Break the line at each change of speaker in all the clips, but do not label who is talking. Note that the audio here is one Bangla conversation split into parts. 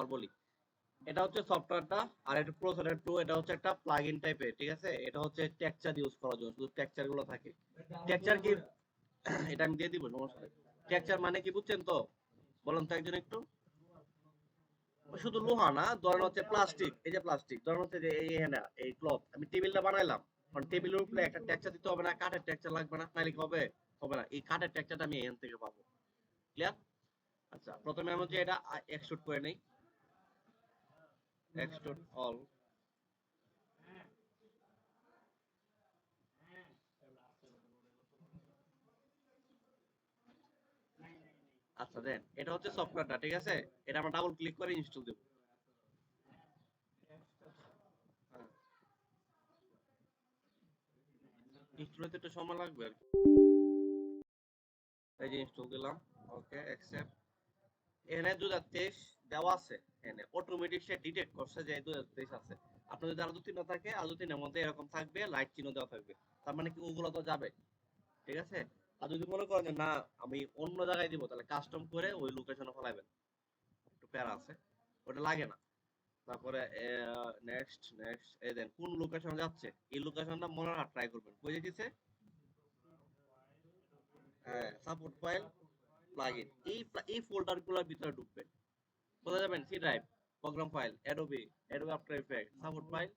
আবার বলি, এটা হচ্ছে সফটওয়্যারটা, আর এটা প্রসেসর 2, এটা হচ্ছে একটা প্লাগইন টাইপের, ঠিক আছে? এটা হচ্ছে টেক্সচার ইউজ করার জন্য, শুধু টেক্সচার গুলো থাকে। টেক্সচার কি এটা আমি দিয়ে দিব, সমস্যা নেই। টেক্সচার মানে কি বুঝছেন তো? বলেন তো একজন একটু। শুধু লোহা না, ধরেন হচ্ছে প্লাস্টিক, এই যে প্লাস্টিক, ধরেন হচ্ছে যে এই হ্যাঁ এই ক্লথ, আমি টেবিলটা বানাইলাম, কারণ টেবিলের উপরে একটা টেক্সচার দিতে হবে না, কাঠের টেক্সচার লাগবে না, তাহলে কি হবে? হবে না। এই কাঠের টেক্সচারটা আমি এখান থেকে পাবো। ক্লিয়ার? আচ্ছা, প্রথমে আমি হচ্ছে এটা এক্সট্রুড করে নেই, এক্সট্রুড অল। আচ্ছা দেন, এটা হচ্ছে সফটওয়্যারটা, ঠিক আছে? এটা আমরা ডাবল ক্লিক করে ইনস্টল দেব। হ্যাঁ, ইনস্টল হতে একটু সময় লাগবে আর কি। এই যে ইনস্টল দিলাম, ওকে অ্যাকসেপ্ট। এখানে 2023 দেওয়া আছে, এখানে অটোমেটিক সে ডিটেক্ট করছে যে 2023 আছে। আপনার যদি আরো 2-3টা থাকে, আরো 2-3 এর মধ্যে এরকম থাকবে, লাইট চিহ্ন দেওয়া থাকবে, তার মানে কি ওগুলো তো যাবে, ঠিক আছে? আর যদি মনে করেন যে না আমি অন্য জায়গায় দিব, তাহলে কাস্টম করে ওই লোকেশনে ফলাইবেন, একটু প্যারা আছে, ওটা লাগে না। তারপরে নেক্সট নেক্সট, এই দেন কোন লোকেশনে যাচ্ছে, এই লোকেশনটা মনে রাখা ট্রাই করবেন, কই যেতেছে। হ্যাঁ, সাপোর্ট ফাইল, প্লাগইন, এই ফোল্ডার গুলোর ভিতরে ঢুকবেন। কোথায় যাবেন? C drive, program file, Adobe, Adobe After Effect, support file,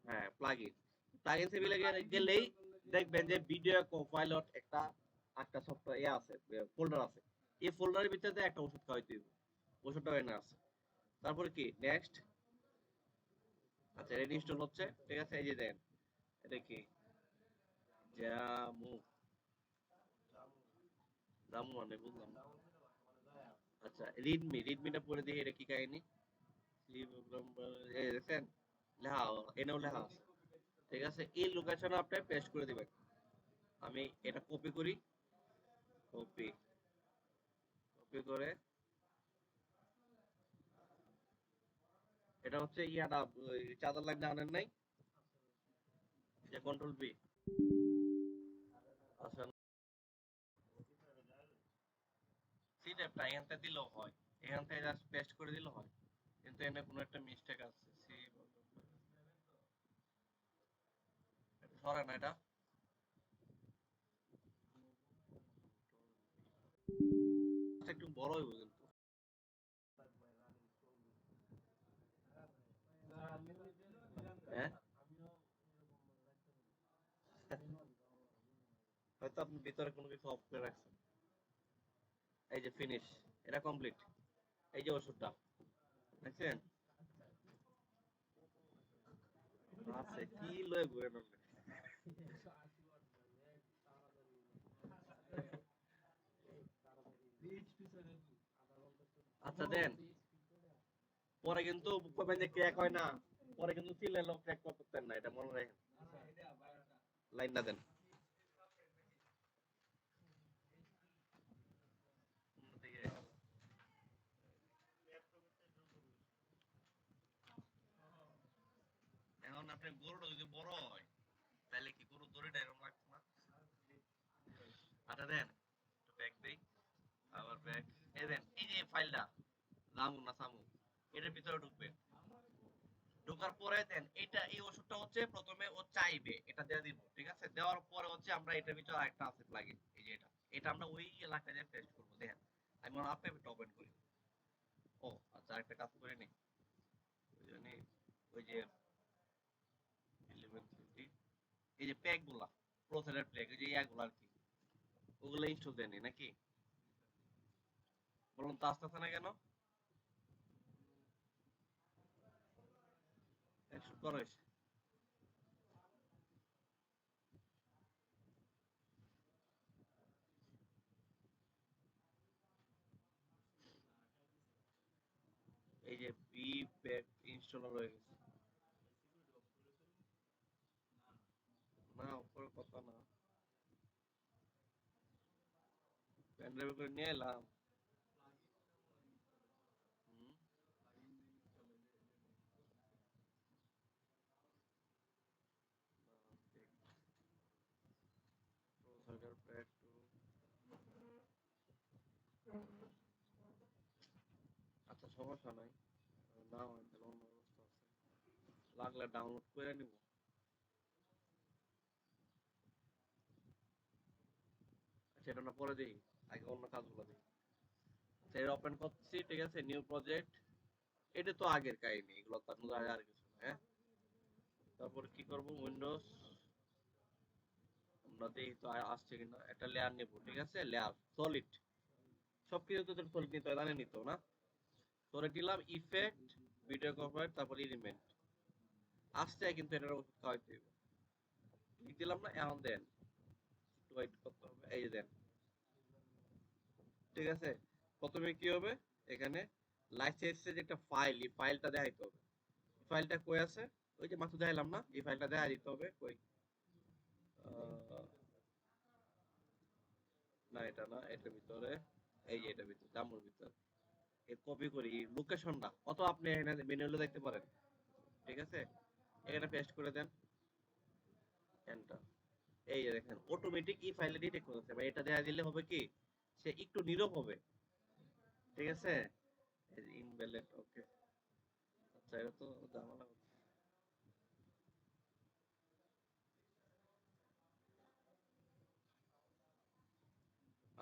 হ্যাঁ প্লাগইন। প্লাগইন টেবিলে গেলেই দেখবেন যে ভিডিও কোপাইলট একটা একটা সফটওয়্যার আছে, ফোল্ডার আছে। এই ফোল্ডারের ভিতরে একটা ওষুধ খাওয়াইতে হবে, ওষুধটা এখানে আছে। তারপরে কি নেক্সট? আচ্ছা, রেডি ইনস্টল হচ্ছে, ঠিক আছে? এই যে দেন, এটা কি? জামু, জামু মানে বুঝলাম না। আচ্ছা, রিডমি, রিডমিটা পড়ে দেখি এটা কি কাহিনী। এই দেখেন লেখা, এনেও লেখা আছে, ঠিক আছে? এই লোকেশনে আপনি পেস্ট করে দিবেন। আমি এটা কপি করি, কপি, কপি করে এটা হচ্ছে ইয়াটা, চাদর লাইন আনেন নাই, যে কন্ট্রোল বি। আচ্ছা, সি ট্যাবটা এখান থেকে দিলেও হয়, এখান থেকে জাস্ট পেস্ট করে দিলেও হয়, কিন্তু এখানে কোনো একটা মিস্টেক আছে। সি সরে না, এটা একটু বড় হইব কিন্তু। হ্যাঁ, হয়তো আপনি ভিতরে কোনো কিছু অফ করে রাখছেন। এই যে ফিনিশ, এটা কমপ্লিট। এই যে ওষুধটা দেখছেন আছে, কি লয়ে ঘুরে নামবে। আচ্ছা দেন, পরে কিন্তু কবে যে ক্র্যাক হয় না, পরে কিন্তু চিল্লাইলেও ক্র্যাক করতেন না, এটা মনে রাখেন। লাইনটা দেন। এখন আপনার গরুটা যদি বড় হয়, তাহলে কি গরু দড়িটা এরকম লাগতো না? আচ্ছা দেন, একটু ব্যাক দেই, আবার ব্যাক। এই দেন, এই যে ফাইলটা রামু না সামু, এটার ভিতরে ঢুকবে। ঢোকার পরে দেন এটা, এই ওষুধটা হচ্ছে প্রথমে ও চাইবে, এটা দিয়ে দিব, ঠিক আছে? দেওয়ার পরে হচ্ছে আমরা এটার ভিতরে আরেকটা আছে প্লাগইন, এই যে এটা, এটা আমরা ওই এলাকায় যে পেস্ট করবো। দেখেন আমি মনে আপনি ওপেন করি। ও আচ্ছা, আরেকটা কাজ করে নি, ওই জন্য ওই যে 1150, এই যে প্যাক গুলা, প্রসেসর প্যাক, এই যে ইয়াগুলা আর কি, ওগুলো ইনস্টল দেয়নি নাকি? বলুন তো আসতেছে না কেন? একশো করা হয়েছে। এই যে বি প্যাক ইনস্টল হয়ে গেছে। না, উপরে কথা না, পেন ড্রাইভ করে নিয়ে এলাম। হুম, প্রসেসর প্যাক আচ্ছা সমস্যা নাই, না হয় তাহলে অন্য ব্যবস্থা আছে, লাগলে ডাউনলোড করে নিব। সেটা না পরে দিই, আগে অন্য কাজগুলো দিই। এটা ওপেন করছি, ঠিক আছে, নিউ প্রজেক্ট। এটা তো আগের কাহিনী, এগুলো তো আর কিছু না, হ্যাঁ। তারপর কি করব, উইন্ডোজ, আমরা দেখি তো আসছে কিনা। একটা লেয়ার নেব, ঠিক আছে, লেয়ার সলিড, সবকিছু তো সলিড নিতে হয়, জানেনই তো না। সলিড দিলাম, ইফেক্ট, ভিডিও কভার, তারপর এলিমেন্ট আসছে, কিন্তু এটার ওষুধ খাওয়াইতে হবে। ক্লিক দিলাম না, এখন দেন একটু ওয়েট করতে হবে, এই যে দেন, ঠিক আছে। প্রথমে কি হবে, এখানে লাইসেন্সের যে একটা ফাইল, এই ফাইলটা দেখাইতে হবে। ফাইলটা কই আছে, ওই যে মাত্র দেখাইলাম না, এই ফাইলটা দেখা দিতে হবে কই। আহ, না এটা না, এটার ভিতরে, এই যে এটার ভিতরে, জামুর ভিতরে কপি করি লোকেশনটা, অথবা আপনি এখানে ম্যানুয়ালি দেখতে পারেন, ঠিক আছে। এখানে পেস্ট করে দেন, এন্টার। এই যে দেখেন অটোমেটিক এই ফাইলে ডিটেক্ট করেছে, বা এটা দেখা দিলে হবে কি, সে একটু নীরব হবে, ঠিক আছে। ইনভ্যালিড, ওকে। আচ্ছা, এটা তো ঝামেলা হচ্ছে।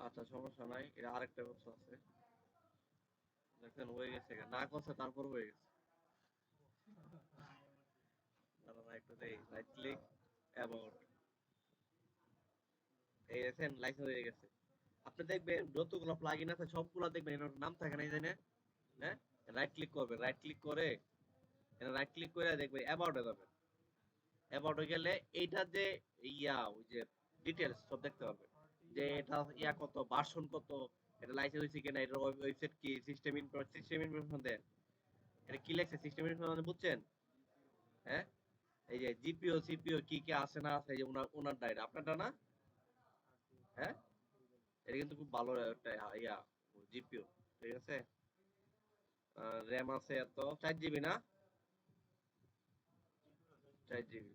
আচ্ছা, সমস্যা নাই, এটা আরেকটা ব্যবস্থা আছে। দেখেন হয়ে গেছে, না করছে তারপর হয়ে গেছে। দাঁড়ান একটু দেই, রাইট ক্লিক, অ্যাবাউট, এই দেখেন লাইসেন্স হয়ে গেছে। আপনি দেখবেন যতগুলো প্লাগইন আছে সবগুলো দেখবেন এর নাম থাকে না, এই জানেন, হ্যাঁ। রাইট ক্লিক করবে, রাইট ক্লিক করে, রাইট ক্লিক করে দেখবে অ্যাবাউটে যাবে। অ্যাবাউটে গেলে এইটা যে ওই যে ডিটেলস সব দেখতে পাবে, যে এটা কত, ভার্সন কত, এটা লাইসেন্স হয়েছে কিনা, এটা ওয়েবসাইট কি, সিস্টেম ইনফরমেশন দেন। এটা কি লেখছে সিস্টেম ইনফরমেশন, বুঝছেন, হ্যাঁ। এই যে জিপিও সিপিও কি কি আছে না আছে, এই যে ওনার ডায়রি, আপনারটা না, হ্যাঁ। এটা কিন্তু খুব ভালো একটা জিপিও, ঠিক আছে। র্যাম আছে এত 4 জিবি না, 4 জিবি।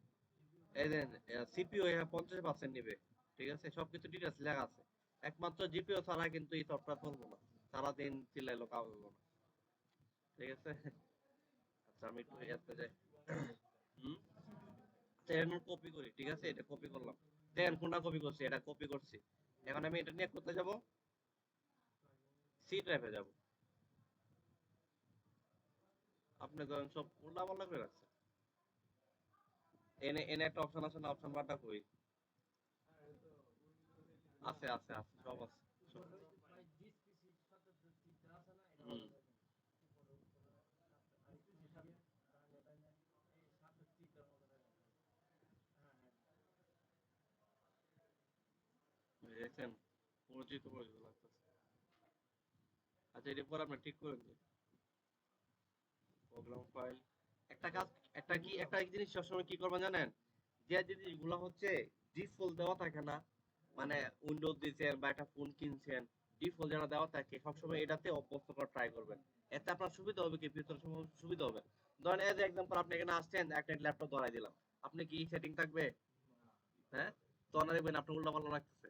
এই দেন, সিপিইউ 50% নিবে, ঠিক আছে, সবকিছু ডিটেলস লেখা আছে। একমাত্র জিপিইউ ছাড়া কিন্তু এই সফটওয়্যার চলবে না, সারাদিন চিল্লাইলো কাজ হলো না, ঠিক আছে। আচ্ছা, আমি একটু ইয়াতে যাই। হুম, আচ্ছা কপি করি, ঠিক আছে, এটা কপি করলাম। দেখেন কোনটা কপি করছি, এটা কপি করছি। এখন আমি এটা নিয়ে কোথায় যাব, সি ড্রাইভে যাব। আপনি ধরেন সব উল্টা পাল্টা করে রাখছেন। এনে এনে একটা অপশন আছে না, অপশন বারটা কই, আছে আছে আছে, সব আছে, সব। হুম, দেখছেন, পরিচিত পরিচিত লাগতেছে। আচ্ছা, এটা পরে আপনি ঠিক করে দিন, প্রোগ্রাম ফাইল। একটা কাজ, একটা জিনিস সবসময় কি করবেন জানেন, যে জিনিসগুলো হচ্ছে ডিফল্ট দেওয়া থাকে না, মানে উইন্ডোজ দিচ্ছেন বা একটা ফোন কিনছেন, ডিফল্ট যেটা দেওয়া থাকে সবসময় এটাতে অভ্যস্ত করা ট্রাই করবেন। এতে আপনার সুবিধা হবে কি, ফিউচার সময় সুবিধা হবে। ধরেন এজ এক্সাম্পল, আপনি এখানে আসছেন, একটা ল্যাপটপ ধরাই দিলাম, আপনি কি সেটিং থাকবে, হ্যাঁ। তো না, দেখবেন আপনি উল্টা পাল্টা রাখতেছে।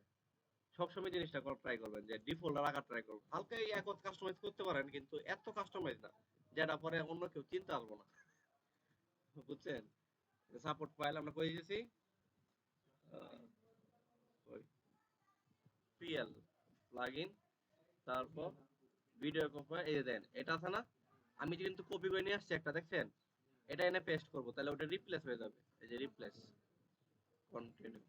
সবসময় জিনিসটা করা ট্রাই করবেন, যে ডিফল্ট রাখার ট্রাই করবেন। হালকা এই একত কাস্টমাইজ করতে পারেন, কিন্তু এত কাস্টমাইজ না, যেটা পরে অন্য কেউ চিনতে পারবো না, বুঝছেন। সাপোর্ট ফাইল আমরা করে দিয়েছি, পিএল প্লাগইন, তারপর ভিডিও কভার, এই যে দেন, এটা আছে না, আমি যে কিন্তু কপি করে নিয়ে আসছি একটা, দেখছেন, এটা এনে পেস্ট করব, তাহলে ওটা রিপ্লেস হয়ে যাবে, এই যে রিপ্লেস, কন্টিনিউ।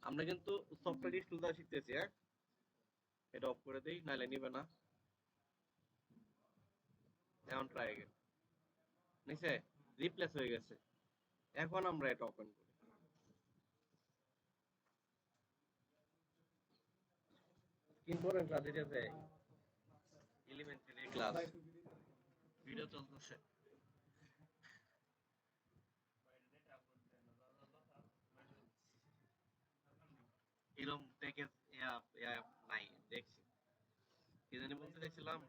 আমরা কিন্তু সফটওয়্যার ইনস্টল দেওয়া শিখতেছি, হ্যাঁ। এটা অফ করে দেই, নাহলে নিবে না। এখন ট্রাই अगेन, নিচে রিপ্লেস হয়ে গেছে। এখন আমরা এটা ওপেন করি, ইম্পর্টেন্ট ক্লাস দিতেছে, এলিমেন্টারি ক্লাস, ভিডিও চলতেছে। এরকম প্যাকেজ নাই, দেখছি কি জানি বলতে দেখছিলাম।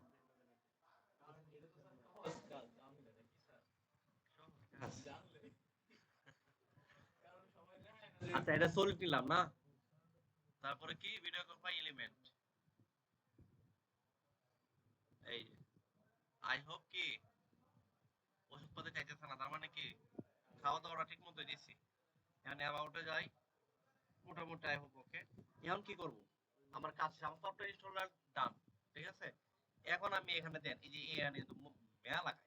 আচ্ছা, এটা সলিড নিলাম না, তারপরে কি ভিডিও কল বা এলিমেন্ট, এই যে আই হোপ কি ওষুধপাতি চাইতেছে না, তার মানে কি খাওয়া দাওয়াটা ঠিক মতো দিচ্ছি। এখন অ্যাবাউটে যাই, মোটামুটি আই হোপ ওকে। এখন কি করব, আমার কাজ সফটওয়্যার ইনস্টলার ডান, ঠিক আছে। এখন আমি এখানে দেন এই যে এআই তো মেলা লাগাই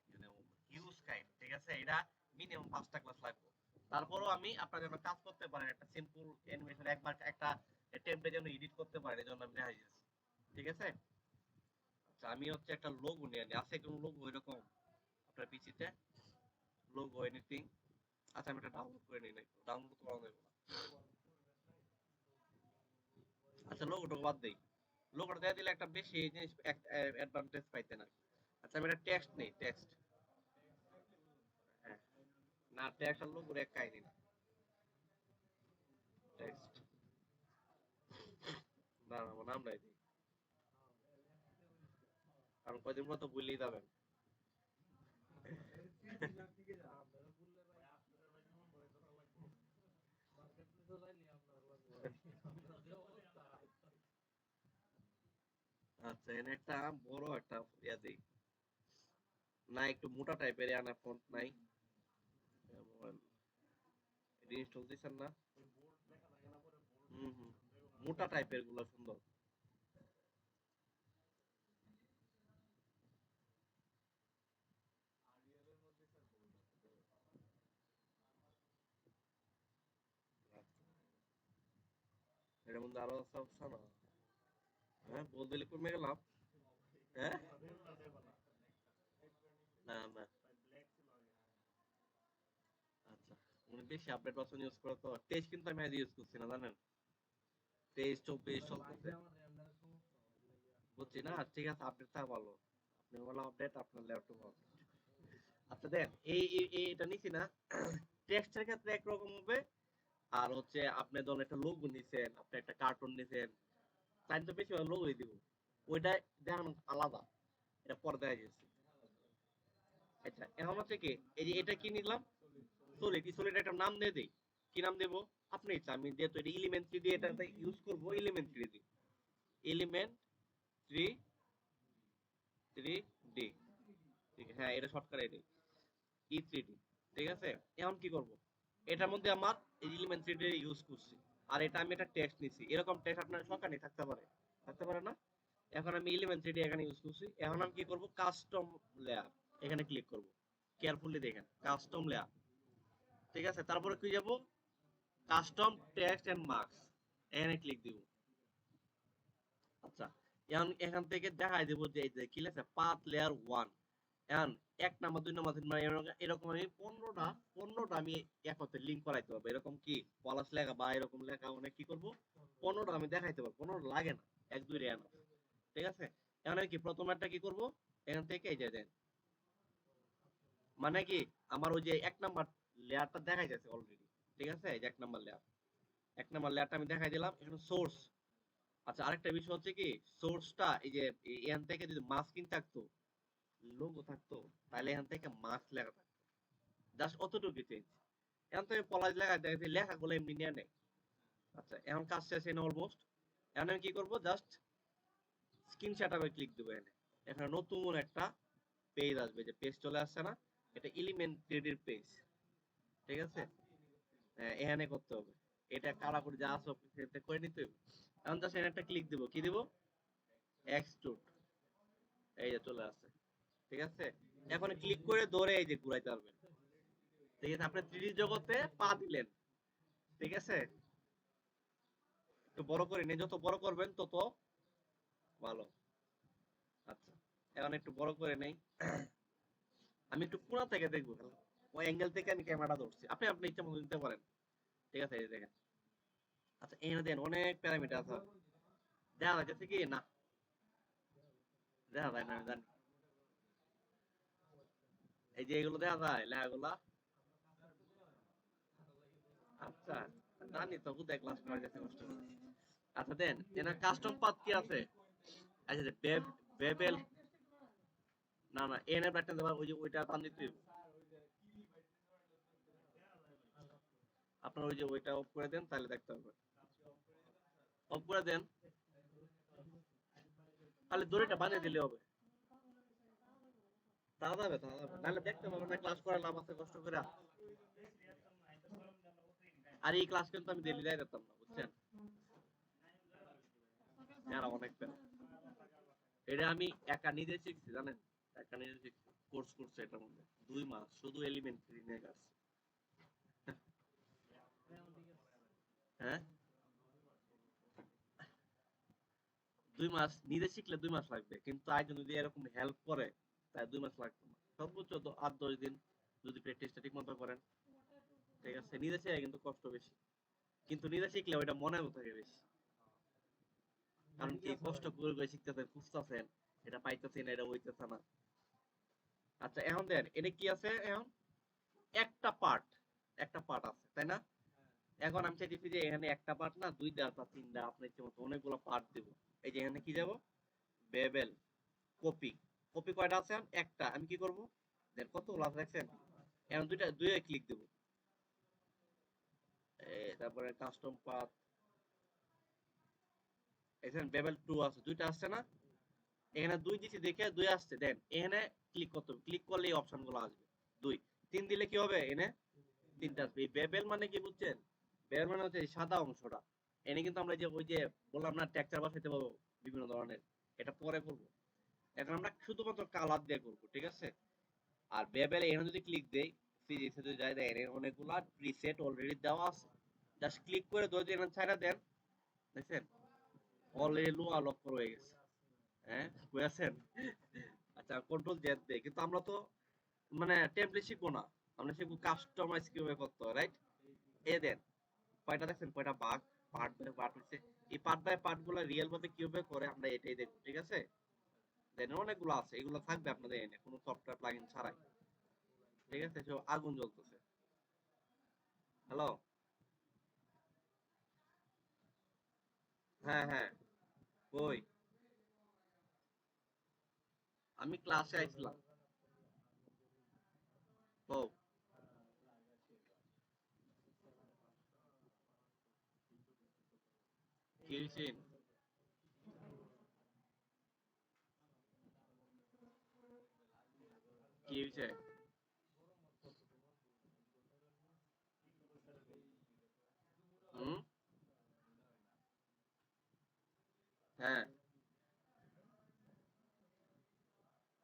হিউজ কাইন্ড, ঠিক আছে। এটা মিনিমাম 5টা ক্লাস লাগবে। তারপরও আমি আপনার জন্য কাজ করতে পারেন, একটা সিম্পল অ্যানিমেশন একবার একটা টেমপ্লেট যেন এডিট করতে পারেন, এজন্য আমি দেখাই দিচ্ছি, ঠিক আছে। আচ্ছা, আমি হচ্ছে একটা লোগো নিয়ে নিই, আছে কোনো লোগো এরকম আপনার পিসিতে, লোগো এনিথিং? আচ্ছা, আমি এটা ডাউনলোড করে নিই, নাই ডাউনলোড করা যাবে না। আচ্ছা, লোগোটা বাদ দেই, লোগোটা দিয়ে দিলে একটা বেশি জিনিস অ্যাডভান্টেজ পাইতে না। আচ্ছা, আমি একটা টেক্সট নেই, টেক্সট। হ্যাঁ, না টেক্সট আর লোগোর এক কাহিনী না, টেক্সট। না না, আমার নামটাই দিই, কারণ কয়দিন পর তো ভুলেই যাবেন। আচ্ছা, এনে একটা বড় একটা ইয়া দিই, না একটু মোটা টাইপের আনা ফন্ট নাই, ইনস্টল দিছেন না? হুম হুম, মোটা টাইপের গুলো সুন্দর। এটার মধ্যে আরো আছে অপশন। হ্যাঁ, বলতে কমে গেলাম। হ্যাঁ, না না, আচ্ছা, উনি বেশি আপডেট ভার্সন ইউজ করে তো। টেস্ট কিন্তু আমি আজ ইউজ করছি না, জানেন। টেস্ট 24 চলতেছে, বুঝছি না। ঠিক আছে, আপডেট থাকা ভালো। আপনি বলো আপডেট, আপনার ল্যাপটপ আপডেট। আচ্ছা দেন, এটা নিছি না, টেক্সটের ক্ষেত্রে একরকম হবে। আর হচ্ছে আপনি ধরুন একটা লোগো নিছেন, আপনি একটা কার্টুন নিছেন, তাই তো বেশি লোগোই দিব, ওইটা দেখানো আলাদা, এটা পরে দেখা গেছে। আচ্ছা, এখন হচ্ছে কি, এই যে এটা কি নিলাম, সলিড, এই সলিড একটা নাম দিয়ে দেই। কি নাম দেবো? আপনি ইচ্ছা, আমি যেহেতু এটা এলিমেন্ট্রি দিয়ে এটা ইউজ করবো, এলিমেন্ট্রি দিই, এলিমেন্ট 3 3D। ঠিক, হ্যাঁ এটা শর্টকাট এটাই, E3D। ঠিক আছে, এখন কি করব, এটার মধ্যে আমার এলিমেন্ট 3D ইউজ করছি, আর এটা আমি একটা টেক্সট নিছি। এরকম টেক্সট আপনার সরকারি থাকতে পারে, থাকতে পারে না? এখন আমি এলিমেন্ট 3D এখানে ইউজ করছি। এখন আমি কি করব, কাস্টম লেয়ার, এখানে ক্লিক করব। কেয়ারফুলি দেখেন, কাস্টম লেয়ার, ঠিক আছে। তারপরে কি যাব, কাস্টম টেক্সট এন্ড মার্কস, এখানে ক্লিক দিব। আচ্ছা, এখন এখান থেকে দেখাই দেব যে এই যে কি লেখা পাথ লেয়ার 1। এখন 1 নাম্বার 2 নাম্বার 3 নাম্বার এরকম আমি 15টা আমি একসাথে লিংক করাইতে পারবো। এরকম কি পলাশ লেখা বা এরকম লেখা অনেক কি করব, 15টা আমি দেখাইতে পারবো, 15 লাগে না, 1 2 রে আনা, ঠিক আছে। এখন আমি কি প্রথম একটা কি করব, এখান থেকে এই যে দেন, মানে কি আমার ওই যে 1 নাম্বার লেয়ারটা দেখাই যাচ্ছে অলরেডি, ঠিক আছে। এই যে 1 নাম্বার লেয়ার, 1 নাম্বার লেয়ারটা আমি দেখাই দিলাম, এখানে সোর্স। আচ্ছা, আরেকটা বিষয় হচ্ছে কি, সোর্সটা এই যে এখান থেকে যদি মাস্কিং থাকতো, লোগো থাকতো, তাহলে এখান থেকে মাস্ক লেখা থাকতো, জাস্ট অতটুকু চেঞ্জ। এখন তো পলাশ লেখা দেখে লেখাগুলো এমনি নিয়ে নেয়। আচ্ছা, এখন কাজ শেষ এনে অলমোস্ট। এখন আমি কি করব, জাস্ট স্ক্রিন সেটআপে ক্লিক দেবো। এখানে এখানে নতুন একটা পেজ আসবে, যে পেজ চলে আসছে না, এটা এলিমেন্ট 3D এর পেজ, ঠিক আছে। এখানে করতে হবে, এটা কারাকুরি যা আছে অফিসে করে নিতে হবে। এখন জাস্ট এখানে একটা ক্লিক দিব, কি দিব, এক্সট্রুড, এই যে চলে আসছে, ঠিক আছে। এখন ক্লিক করে ধরে এই যে ঘুরাইতে পারবেন, ঠিক আছে। আপনি 3D জগতে পা দিলেন, ঠিক আছে। একটু বড় করে নিন, যত বড় করবেন তত ভালো। আচ্ছা, এখন একটু বড় করে নেই, আমি একটু কোণা থেকে দেখবো, ওই অ্যাঙ্গেল থেকে আমি ক্যামেরাটা ধরছি, আপনি আপনি ইচ্ছা মতো নিতে পারেন, ঠিক আছে। এই যে দেখেন, আচ্ছা এখানে দেন অনেক প্যারামিটার আছে, দেখা যাচ্ছে কি না, দেখা যায় না, আমি জানি। এই যে এগুলো দেখা যায় লেখাগুলা, আচ্ছা জানি তো, বুঝে ক্লাস করা গেছে কষ্ট করে। আচ্ছা দেন, এখানে কাস্টম পাথ কি আছে, আচ্ছা যে বেবেল, না না এনে ব্যাকটা দেওয়া, ওই যে ওইটা টান দিতে হইব। আপনার ওই যে ওইটা অফ করে দেন, তাহলে দেখতে হবে। অফ করে দেন, তাহলে দড়িটা বানিয়ে দিলে হবে। তারা যাবে নাহলে দেখতে পাবো না, ক্লাস করে লাভ আছে কষ্ট করে। আর এই ক্লাস কিন্তু আমি ডেলি যাই যেতাম না, বুঝছেন? এরা অনেক পেরা। এটা আমি একা নিজে শিখছি, জানেন? একা নিজে শিখছি, কোর্স করছে এটার মধ্যে 2 মাস শুধু এলিমেন্টারি নিয়ে কাটছে। হ্যাঁ, 2 মাস নিজে শিখলে 2 মাস লাগবে, কিন্তু একজন যদি এরকম হেল্প করে তাই 2 মাস লাগবে না, সর্বোচ্চ তো 8-10 দিন যদি প্র্যাকটিসটা ঠিক মতো করেন। ঠিক আছে, নিজে শিখে কিন্তু কষ্ট বেশি, কিন্তু নিজে শিখলে ওইটা মনেও থাকে বেশি। কারণ কি, কষ্ট করে করে শিখতেছেন, খুঁজতেছেন, এটা পাইতেছেন না, এটা হইতেছে না। আচ্ছা এখন দেন এটা কি আছে এখন, একটা পার্ট, একটা পার্ট আছে তাই না? এখন আমি চাইতেছি যে এখানে একটা পার্ট না, 2টা বা 3টা, আপনার ইচ্ছে মতো অনেকগুলো পার্ট দেবো। এই যে এখানে কি যাব, বেবেল, কপি। কপি কয়টা আছে এখন? একটা। আমি কি করব, দেন কতগুলো আছে দেখছেন? এখন দুইটা ক্লিক দেবো। তারপরে কাস্টম পাথ, এখানে বেবেল 2 আছে, 2টা আসছে না? এখানে 2 দিছি দেখে 2 আসছে, দেন এখানে ক্লিক করতে হবে, ক্লিক করলে এই অপশনগুলো আসবে। 2 3 দিলে কি হবে, এনে 3টা আসবে। এই বেবেল মানে কি বুঝছেন? বেবেল মানে হচ্ছে এই সাদা অংশটা। এনে কিন্তু আমরা যে ওই যে বললাম না টেক্সচার বসাইতে পারবো বিভিন্ন ধরনের, এটা পরে করব। এখন আমরা শুধুমাত্র কালার দিয়ে করব, ঠিক আছে? আর বেবেল এখানে যদি ক্লিক দেই, ফিজিক্সে যদি যাই, দেখেন এর অনেকগুলা প্রিসেট অলরেডি দেওয়া আছে। জাস্ট ক্লিক করে ধরে এখানে ছাইড়া দেন, দেখছেন অলরেডি লোয়া লক হয়ে গেছে। হ্যাঁ, বুঝেছেন? আচ্ছা, কন্ট্রোল জেড দেই, কিন্তু আমরা তো মানে টেমপ্লেট শিখবো না, আমরা শিখবো কাস্টমাইজ কিভাবে করতে হয়, রাইট? এ দেন কয়টা দেখছেন, কয়টা বাগ, পার্ট বাই পার্ট হচ্ছে। এই পার্ট বাই পার্ট গুলো রিয়েল ভাবে কিভাবে করে আমরা এটাই দেখবো, ঠিক আছে? দেন অনেকগুলো আছে, এগুলো থাকবে আপনাদের এনে কোনো সফটওয়্যার প্লাগইন ছাড়াই। ঠিক আছে, সব আগুন জ্বলতেছে। হ্যালো? হ্যাঁ হ্যাঁ, কই? আমি ক্লাসে আইছিলাম। ও, কি হয়েছে? কি হয়েছে? হুম, হ্যাঁ,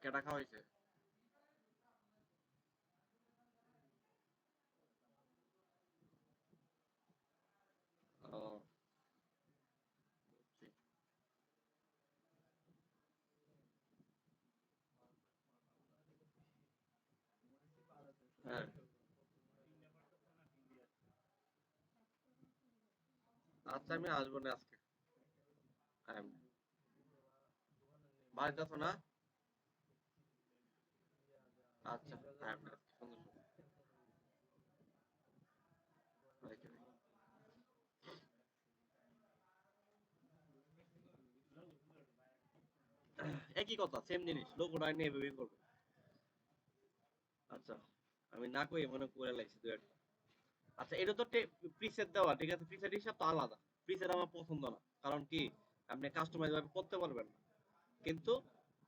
কেটা খাওয়াইছে? ও, বুঝছি। হ্যাঁ, আচ্ছা আমি আসবো না আজকে। হ্যাঁ, বাড়িতে আছো না? আচ্ছা, হ্যাঁ, সুন্দর সুন্দর। একই কথা, সেম জিনিস, লোগোটা নিয়ে এভাবেই করবে। আচ্ছা, আমি না কই মনে করে লাইছি দু একটা। আচ্ছা, এটা তো প্রিসেট দেওয়া, ঠিক আছে, প্রিসেট হিসাব তো আলাদা। প্রিসেট আমার পছন্দ না, কারণ কি, আপনি কাস্টমাইজ ভাবে করতে পারবেন না। কিন্তু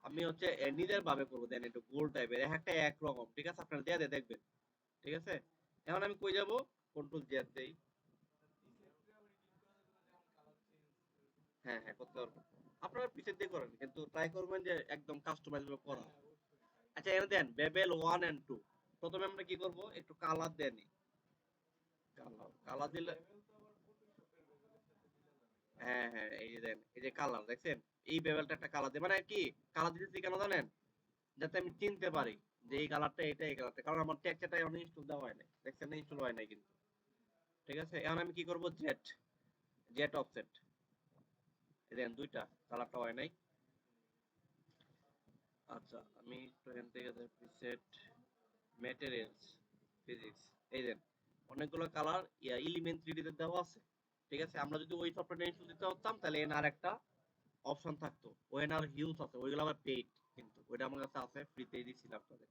আমি হচ্ছে নিজের ভাবে করবো, দেন একটু গোল টাইপের, একটা একরকম, ঠিক আছে, আপনার দেয়া দিয়ে দেখবেন। ঠিক আছে, এখন আমি কই যাব, কন্ট্রোল জেড দেই। হ্যাঁ হ্যাঁ, করতে পারবেন। আপনারা প্রিসেট দিয়ে করেন, কিন্তু ট্রাই করবেন যে একদম কাস্টমাইজ ভাবে করা। আচ্ছা, এখানে দেন বেবেল 1 and 2। প্রথমে আমরা কি করব, একটু কালার দেনি। কালার কালার দিলে, হ্যাঁ হ্যাঁ, এই যে দেন, এই যে কালার দেখছেন, এই বেবেলটা একটা কালার দেয়, মানে কি, কালার দিতেছি কেন জানেন? যাতে আমি চিনতে পারি যে এই কালারটা, এটা এই কালারটা, কারণ আমার টেক্সচারটা এখন ইনস্টল দেওয়া হয় নাই, দেখছেন না, ইনস্টল হয় নাই কিন্তু। ঠিক আছে, এখন আমি কি করব, জেট, জেট অফসেট, দেন দুইটা, কালারটা হয় নাই। আচ্ছা, আমি একটু এখান থেকে প্রিসেট, ম্যাটেরিয়ালস, ফিজিক্স, এই দেন অনেকগুলো কালার এলিমেন্ট 3D তে দেওয়া আছে। ঠিক আছে, আমরা যদি ওই সফটওয়্যারটা ইনস্টল দিতে পারতাম, তাহলে এখানে আরেকটা অপশন থাকতো, ওখানে আর হিউজ আছে, ওইগুলো আবার পেইড, কিন্তু ওইটা আমার কাছে আছে, ফ্রিতেই দিচ্ছিলাম আপনাদের।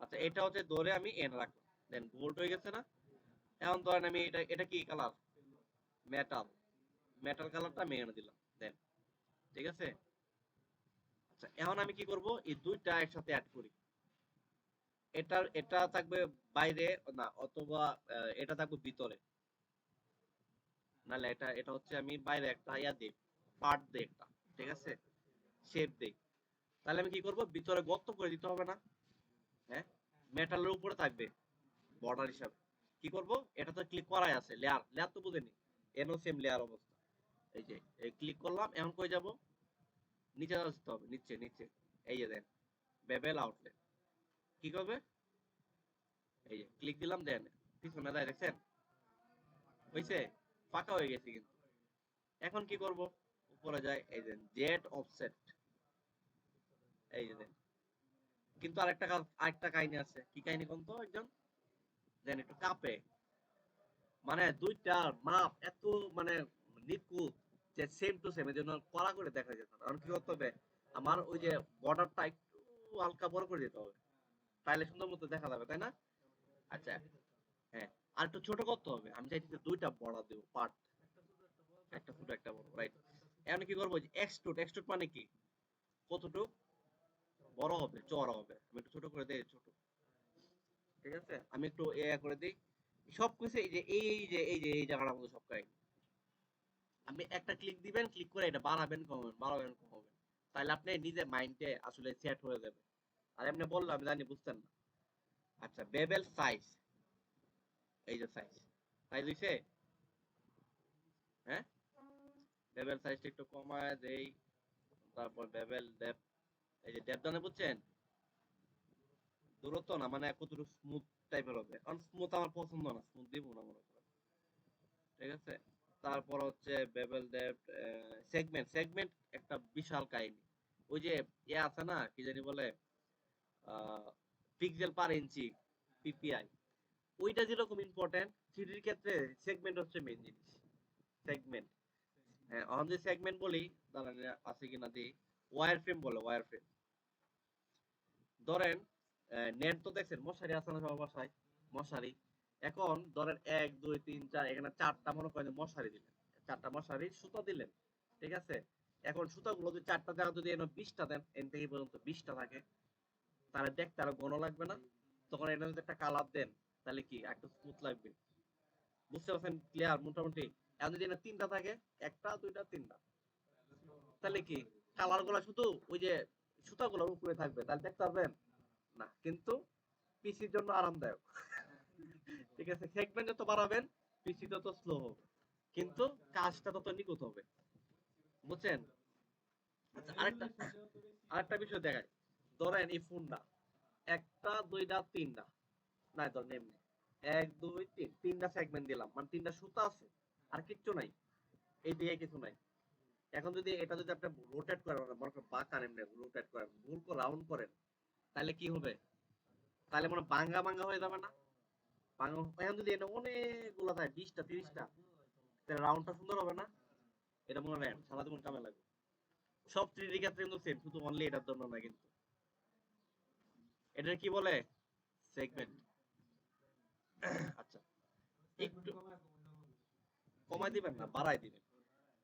আচ্ছা, এটা হচ্ছে ধরে আমি এন রাখলাম, দেন গোল্ড হয়ে গেছে না? এখন ধরেন আমি এটা, এটা কি কালার, মেটাল, মেটাল কালারটা আমি এনে দিলাম, দেন। ঠিক আছে। আচ্ছা, এখন আমি কি করব, এই দুইটা একসাথে অ্যাড করি।
এটা থাকবে বাইরে, না অথবা এটা থাকবে ভিতরে, নাহলে এটা এটা হচ্ছে আমি বাইরে একটা ইয়া দিই, পার্ট দিই একটা, ঠিক আছে, শেপ দিই। তাহলে আমি কি করব, ভিতরে গর্ত করে দিতে হবে না? হ্যাঁ, মেটালের উপরে থাকবে বর্ডার হিসাবে। কি করব, এটা তো ক্লিক করাই আছে, লেয়ার লেয়ার তো বুঝেনি, এনও সেম লেয়ার অবস্থা। এই যে এই ক্লিক করলাম, এখন কই যাব, নিচে আসতে হবে, নিচে নিচে। এই যে দেন, বেবেল আউটলেট, কি করবে, এই যে ক্লিক দিলাম, দেন পিছনে যায়, দেখছেন হইছে, ফাঁকা হয়ে গেছে কিন্তু। এখন কি করব, উপরে যায়, এই যে জেড অফসেট, এই যে দেন। কিন্তু আরেকটা কাহিনী আছে, কি কাহিনী কোন তো একজন, দেন একটু কাঁপে, মানে দুইটার মাপ এত মানে নিখুঁত, যে সেম টু সেম, এই জন্য কড়া করে দেখা যেত না। কারণ কি করতে হবে, আমার ওই যে বর্ডারটা একটু হালকা বড় করে দিতে হবে, তাইলে সুন্দর মতো দেখা যাবে, তাই না? আচ্ছা, হ্যাঁ, আর একটু ছোট করতে হবে, আমি চাইছি যে দুইটা বর্ডার দেবো পার্ট, একটা ছোট একটা বড়, রাইট। এখন কি করবো, এক্সট্রুড, এক্সট্রুড মানে কি, কতটুকু বড় হবে, চওড়া হবে, আমি একটু ছোট করে দেই, ছোট, ঠিক আছে, আমি একটু এ করে দিই। সব কিছু এই জায়গাটার মধ্যে সব কাহিনী, আপনি একটা ক্লিক দিবেন, ক্লিক করে এটা বাড়াবেন কমাবেন, বাড়াবেন কমাবেন, তাহলে আপনি নিজের মাইন্ডে আসলে সেট হয়ে যাবে। আর এমনি বললাম, আমি জানি বুঝতেন না। আচ্ছা, বেবেল সাইজ, এই যে সাইজ, সাইজ হইছে, হ্যাঁ, বেবেল সাইজটা একটু কমায় দেই। তারপর বেবেল ডেপথ, এই যে ডেপথ জানে বুঝছেন, দূরত্ব না, মানে কতটুকু স্মুথ টাইপের হবে, কারণ স্মুথ আমার পছন্দ না, স্মুথ দিব না মনে করেন, ঠিক আছে। তারপর হচ্ছে বেবেল ডেপথ, সেগমেন্ট, সেগমেন্ট একটা বিশাল কাহিনী। ওই যে ইয়ে আছে না, কি জানি বলে, পিক্সেল পার ইঞ্চি, পিপিআই, ওইটা যেরকম ইম্পর্টেন্ট, থ্রিডির ক্ষেত্রে সেগমেন্ট হচ্ছে মেইন জিনিস। সেগমেন্ট, হ্যাঁ, অন যে সেগমেন্ট বলি, দাঁড়ান আছে কিনা দিই, ওয়্যার ফ্রেম বলে, ওয়্যার ফ্রেম। ধরেন নেট তো দেখছেন, মশারি আছে না সবার বাসায়, মশারি। এখন ধরেন 1 2 3 4, এখানে 4টা মনে করেন মশারি দিলেন, 4টা মশারি সুতা দিলেন, ঠিক আছে। এখন সুতাগুলো যদি 4টা জায়গা যদি এনে 20টা দেন, এন থেকে এই পর্যন্ত 20টা থাকে, তাহলে দেখতে আরো ঘন লাগবে না? তখন এটা যদি একটা কালার দেন, তাহলে কি একটু স্মুথ লাগবে, বুঝতে পারছেন, ক্লিয়ার মোটামুটি। এখন যদি এটা 3টা থাকে, 1টা 2টা 3টা, তাহলে কি কালার গুলা শুধু ওই যে সুতাগুলোর উপরে থাকবে, তাহলে দেখতে পারবেন না, কিন্তু পিসির জন্য আরামদায়ক। ঠিক আছে, সেগমেন্ট যত বাড়াবেন, পিসি তত স্লো হবে, কিন্তু কাজটা তত নিখুঁত হবে, বুঝছেন? আচ্ছা, আরেকটা বিষয় দেখায়, ধরেন এই ফোনটা 1টা 2টা 3টা, না ধরেন এমনি 1 2 3, 3টা সেগমেন্ট দিলাম, মানে 3টা সুতা আছে, আর কিচ্ছু নাই, এই দিকে কিছু নাই। এখন যদি এটা যদি আপনি রোটেট করেন, মনে করেন বাঁকান, এমনি রোটেট করেন, ভুল করে রাউন্ড করেন, তাহলে কি হবে, তাহলে মনে হয় ভাঙ্গা ভাঙ্গা হয়ে যাবে না? ভাঙ্গা, এখন যদি এটা অনেকগুলো থাকে, 20টা 30টা, তাহলে রাউন্ডটা সুন্দর হবে না? এটা মনে রাখেন, সারা জীবন কামে লাগবে। সব 3D ক্ষেত্রে কিন্তু সেম, শুধু অনলি এটার জন্য না কিন্তু। এটা কি বলে, সেগমেন্ট। আচ্ছা, একটু কমাই দিবেন না, বাড়াই দিবেন।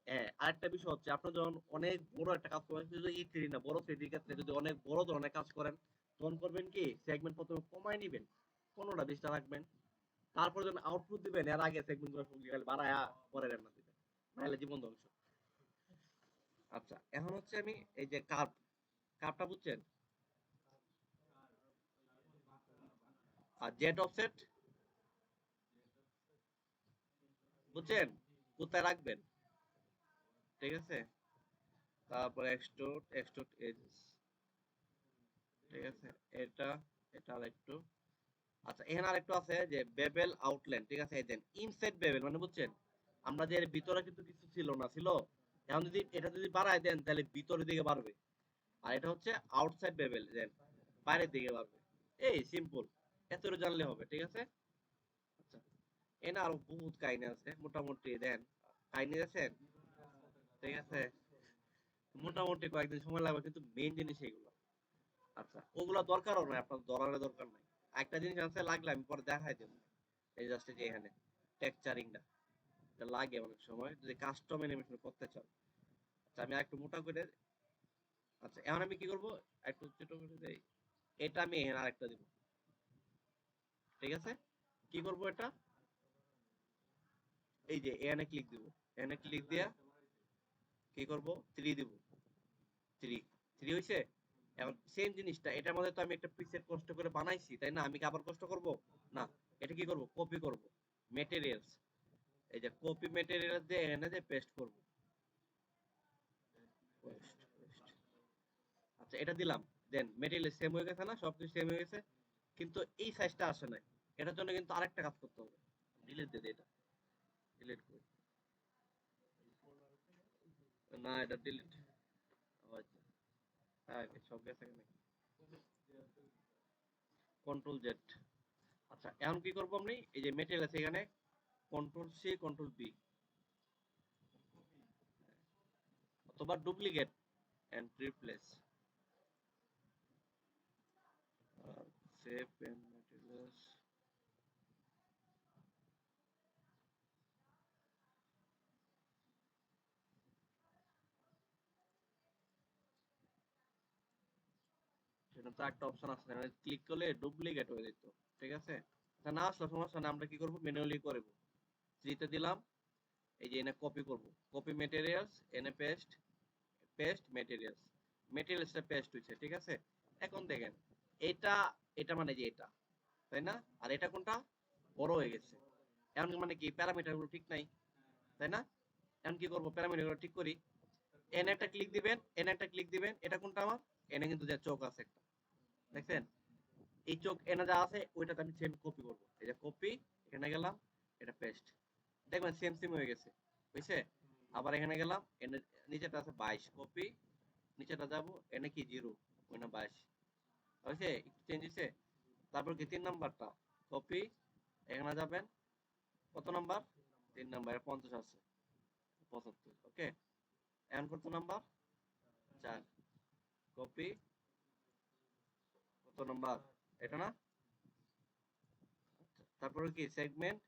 হ্যাঁ, আরেকটা বিষয় হচ্ছে, আপনার যখন অনেক বড় একটা কাজ করেন, যদি এই 3D না, বড় 3D ক্ষেত্রে যদি অনেক বড় ধরনের কাজ করেন, তখন করবেন কি, সেগমেন্ট প্রথমে কমাই নিবেন, 15টা 20টা রাখবেন, তারপর যখন আউটপুট দিবেন, এর আগে সেগমেন্ট গুলো সঙ্গে খালি বাড়ায়া পরে রান্না দিবেন, নাহলে জীবন ধ্বংস। আচ্ছা, এখন হচ্ছে আমি এই যে কার্ভটা বুঝছেন, আর জেড অফসেট বুঝছেন, কোথায় রাখবেন, ঠিক আছে। তারপর এক্সট্রুড, এক্সট্রুড এজ, ঠিক আছে, এটা এটা আরেকটু। আচ্ছা, এখানে আরেকটু আছে যে বেবেল আউটলাইন, ঠিক আছে, এই দেন ইনসাইড বেবেল, মানে বুঝছেন, আমরা যে এর ভিতরে কিন্তু কিছু ছিল না, ছিল, এখন যদি এটা যদি বাড়ায় দেন, তাহলে ভিতরের দিকে বাড়বে। আর এটা হচ্ছে আউটসাইড বেবেল, দেন বাইরের দিকে বাড়বে। এই সিম্পল, এতটুকু জানলে হবে, ঠিক আছে। আচ্ছা, এখানে আরো বহুত কাহিনী আছে, মোটামুটি দেন, কাহিনী আছেন, ঠিক আছে, মোটামুটি কয়েকদিন সময় লাগবে, কিন্তু মেইন জিনিস এগুলো। আচ্ছা, ওগুলো দরকারও নাই, আপনার ধরার দরকার নাই। একটা জিনিস আছে, লাগলে আমি পরে দেখাই দেবো, এই জাস্ট যে এখানে টেক্সচারিংটা, এটা লাগে অনেক সময় যদি কাস্টম অ্যানিমেশন করতে চাও। আচ্ছা, আমি একটু মোটা করে, আচ্ছা এখন আমি কি করব, একটু ছোট করে দেই, এটা আমি এখানে আরেকটা দিব, ঠিক আছে, কি করব এটা, এই যে এখানে ক্লিক দিব, এখানে ক্লিক দিয়া কি করব, 3 দিব, 3 3 হইছে। এখন সেম জিনিসটা এটার মধ্যে তো আমি একটা প্রিসেট কষ্ট করে বানাইছি, তাই না? আমি কি আবার কষ্ট করব? না, এটা কি করব, কপি করব, ম্যাটেরিয়ালস, এই যে কপি ম্যাটেরিয়ালস দিয়ে এখানে যে পেস্ট করব, পেস্ট পেস্ট। আচ্ছা এটা দিলাম, দেন ম্যাটেরিয়াল সেম হয়ে গেছে না, সবকিছু সেম হয়ে গেছে, কিন্তু এই সাইজটা আসে নাই। এটার জন্য কিন্তু আরেকটা কাজ করতে হবে, ডিলিট দিয়ে দে এটা, ডিলিট করি, না এটা ডিলিট, আচ্ছা হ্যাঁ সব গেছে এখানে, কন্ট্রোল জেড। আচ্ছা এখন কি করবো আমি, এই যে মেটেরিয়াল আছে এখানে, কন্ট্রোল সি কন্ট্রোল বি, অথবা duplicate and replace, save and materials, সেটা তো একটা অপশন আছে, ক্লিক করলে ডুপ্লিকেট হয়ে যেত, ঠিক আছে। তা না আসলে সমস্যা না, আমরা কি করবো, ম্যানুয়ালি করবো, থ্রিতে দিলাম, এই যে এনে কপি করব, কপি ম্যাটেরিয়ালস, এনে পেস্ট, পেস্ট ম্যাটেরিয়ালস, ম্যাটেরিয়ালসটা পেস্ট হইছে, ঠিক আছে। এখন দেখেন এটা, এটা মানে যে এটা, তাই না? আর এটা কোনটা, বড় হয়ে গেছে। এখন মানে কি প্যারামিটার গুলো ঠিক নাই, তাই না? এখন কি করব, প্যারামিটার গুলো ঠিক করি, এন একটা ক্লিক দিবেন, এন একটা ক্লিক দিবেন, এটা কোনটা আমার, এনে কিন্তু যে চোখ আছে একটা, দেখছেন? এই চোখ এনে যা আছে ওইটাতে আমি সেম কপি করব, এই যে কপি, এখানে গেলাম, এটা পেস্ট, দেখবেন সেম সেম হয়ে গেছে, বুঝছে? আবার এখানে গেলাম, এনে নিচেটা আছে 22, কপি, নিচেটা যাব, এনে কি 0, ওই না 22 হয়েছে, একটু চেঞ্জ হয়েছে। তারপর কি 3 নাম্বারটা, কপি, এখানে যাবেন, কত নাম্বার, 3 নাম্বার, 50 আছে, 75, ওকে। এখন কত নাম্বার, 4, কপি, কত নাম্বার, এটা না, তারপরে কি সেগমেন্ট,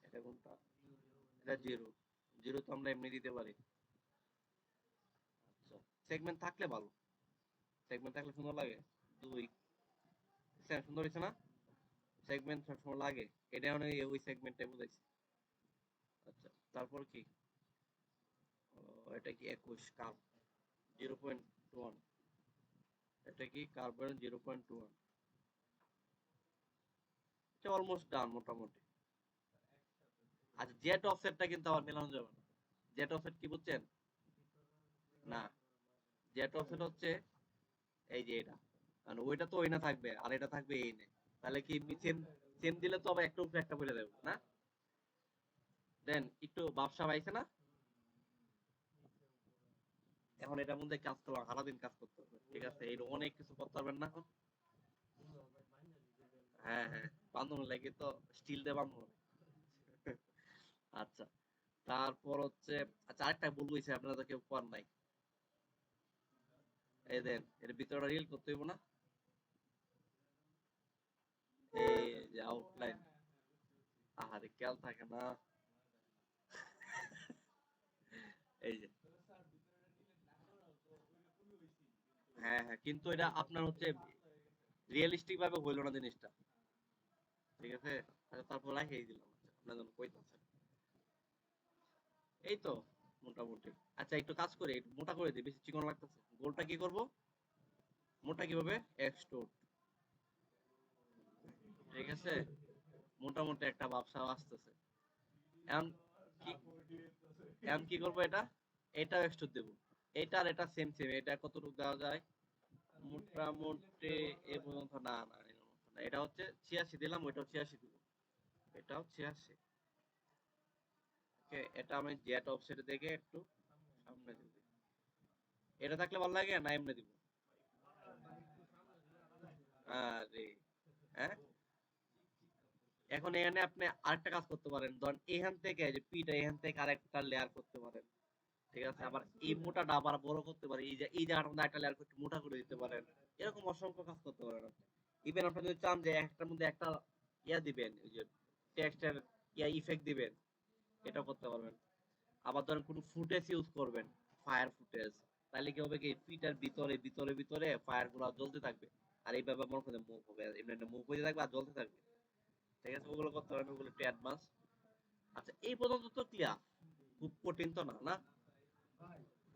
এটা কোনটা, এটা 0, 0 তো আমরা এমনি দিতে পারি, আচ্ছা সেগমেন্ট থাকলে ভালো, সেগমেন্ট থাকলে সুন্দর লাগে, 2, সুন্দর হয়েছে না, সেগমেন্ট সবসময় লাগে, এটা মানে ওই সেগমেন্টে বুঝাইছি। আচ্ছা তারপর কি, এটা কি 21 কার্ভ 0.1, এটা কি কার্ভ 0.1, এটা অলমোস্ট ডান মোটামুটি। আচ্ছা জেট অফসেটটা কিন্তু আবার মেলানো যাবে না, জেট অফসেট কি বুঝছেন? না, জেট অফসেট হচ্ছে এই যে এটা, কারণ ওইটা তো ওই না থাকবে আর এটা থাকবে এই নে, তাহলে কি সেম, সেম দিলে তো আবার একটা উপরে একটা বলে দেবো না, দেন একটু ব্যবসা পাইছে না। এখন এটার মধ্যে কাজ করলাম, সারাদিন কাজ করতে হবে, ঠিক আছে, এই অনেক কিছু করতে পারবেন না এখন। হ্যাঁ হ্যাঁ, বান্ধব লাগে তো, স্টিল দিয়ে বান্ধব। আচ্ছা তারপর হচ্ছে, আচ্ছা আরেকটা ভুল হয়েছে, আপনারা তো কেউ কর নাই, এই দেন এর ভিতরে রিল করতে হইব না, এই যে আউটলাইন, আহারে খেয়াল থাকে না, এই যে হ্যাঁ হ্যাঁ, কিন্তু এটা আপনার হচ্ছে রিয়েলিস্টিক ভাবে হইলো না জিনিসটা, ঠিক আছে। আচ্ছা তারপর রাখিয়ে দিলাম, আচ্ছা আপনার জন্য কইতাছেন, এই তো মোটামুটি। আচ্ছা একটু কাজ করে একটু মোটা করে দিই, বেশি চিকন লাগতেছে, গোলটা কি করব, মোটা কিভাবে, এক্সট্রুড, ঠিক আছে, মোটামুটি একটা ব্যবসা আসতেছে। এখন কি, এখন কি করবো, এটা, এটাও এক্সট্রুড দেবো, এটা আর এটা সেম সেম, এটা কতটুকু দেওয়া যায়, মোটামুটি এ পর্যন্ত, না না এর মতো না। এটা হচ্ছে 86 দিলাম, ওইটাও 86 দিব, এটাও 86, ওকে। এটা আমি জেট অফসেট দেখে একটু সামনে দিব, এটা থাকলে ভালো লাগে না এমনি দিব, আরে হ্যাঁ। এখন এখানে আপনি আরেকটা কাজ করতে পারেন, ধরেন এখান থেকে যে পিটা এখান থেকে আরেকটা লেয়ার করতে পারেন, ঠিক আছে। আবার এই মোটাটা আবার বড় করতে পারেন, এই যে এই জায়গাটার মধ্যে একটা লেয়ার একটু মোটা করে দিতে পারেন, এরকম অসংখ্য কাজ করতে পারেন আপনি। ইভেন আপনি যদি চান যে একটার মধ্যে একটা ইয়া দিবেন, ওই যে টেক্সটের ইয়া ইফেক্ট দিবেন, এটা করতে পারবেন। আবার ধরেন কোনো ফুটেজ ইউজ করবেন, ফায়ার ফুটেজ, তাহলে কি হবে, কি পিটার ভিতরে ভিতরে ভিতরে ফায়ার গুলো জ্বলতে থাকবে, আর এইভাবে মনে করেন মুভ হবে, এমনি মুভ হয়ে থাকবে আর জ্বলতে থাকবে। ঠিক আছে, ওগুলো করতে পারবেন, ওগুলো একটু অ্যাডভান্স। আচ্ছা, এই পর্যন্ত তো ক্লিয়ার, খুব কঠিন তো না, না?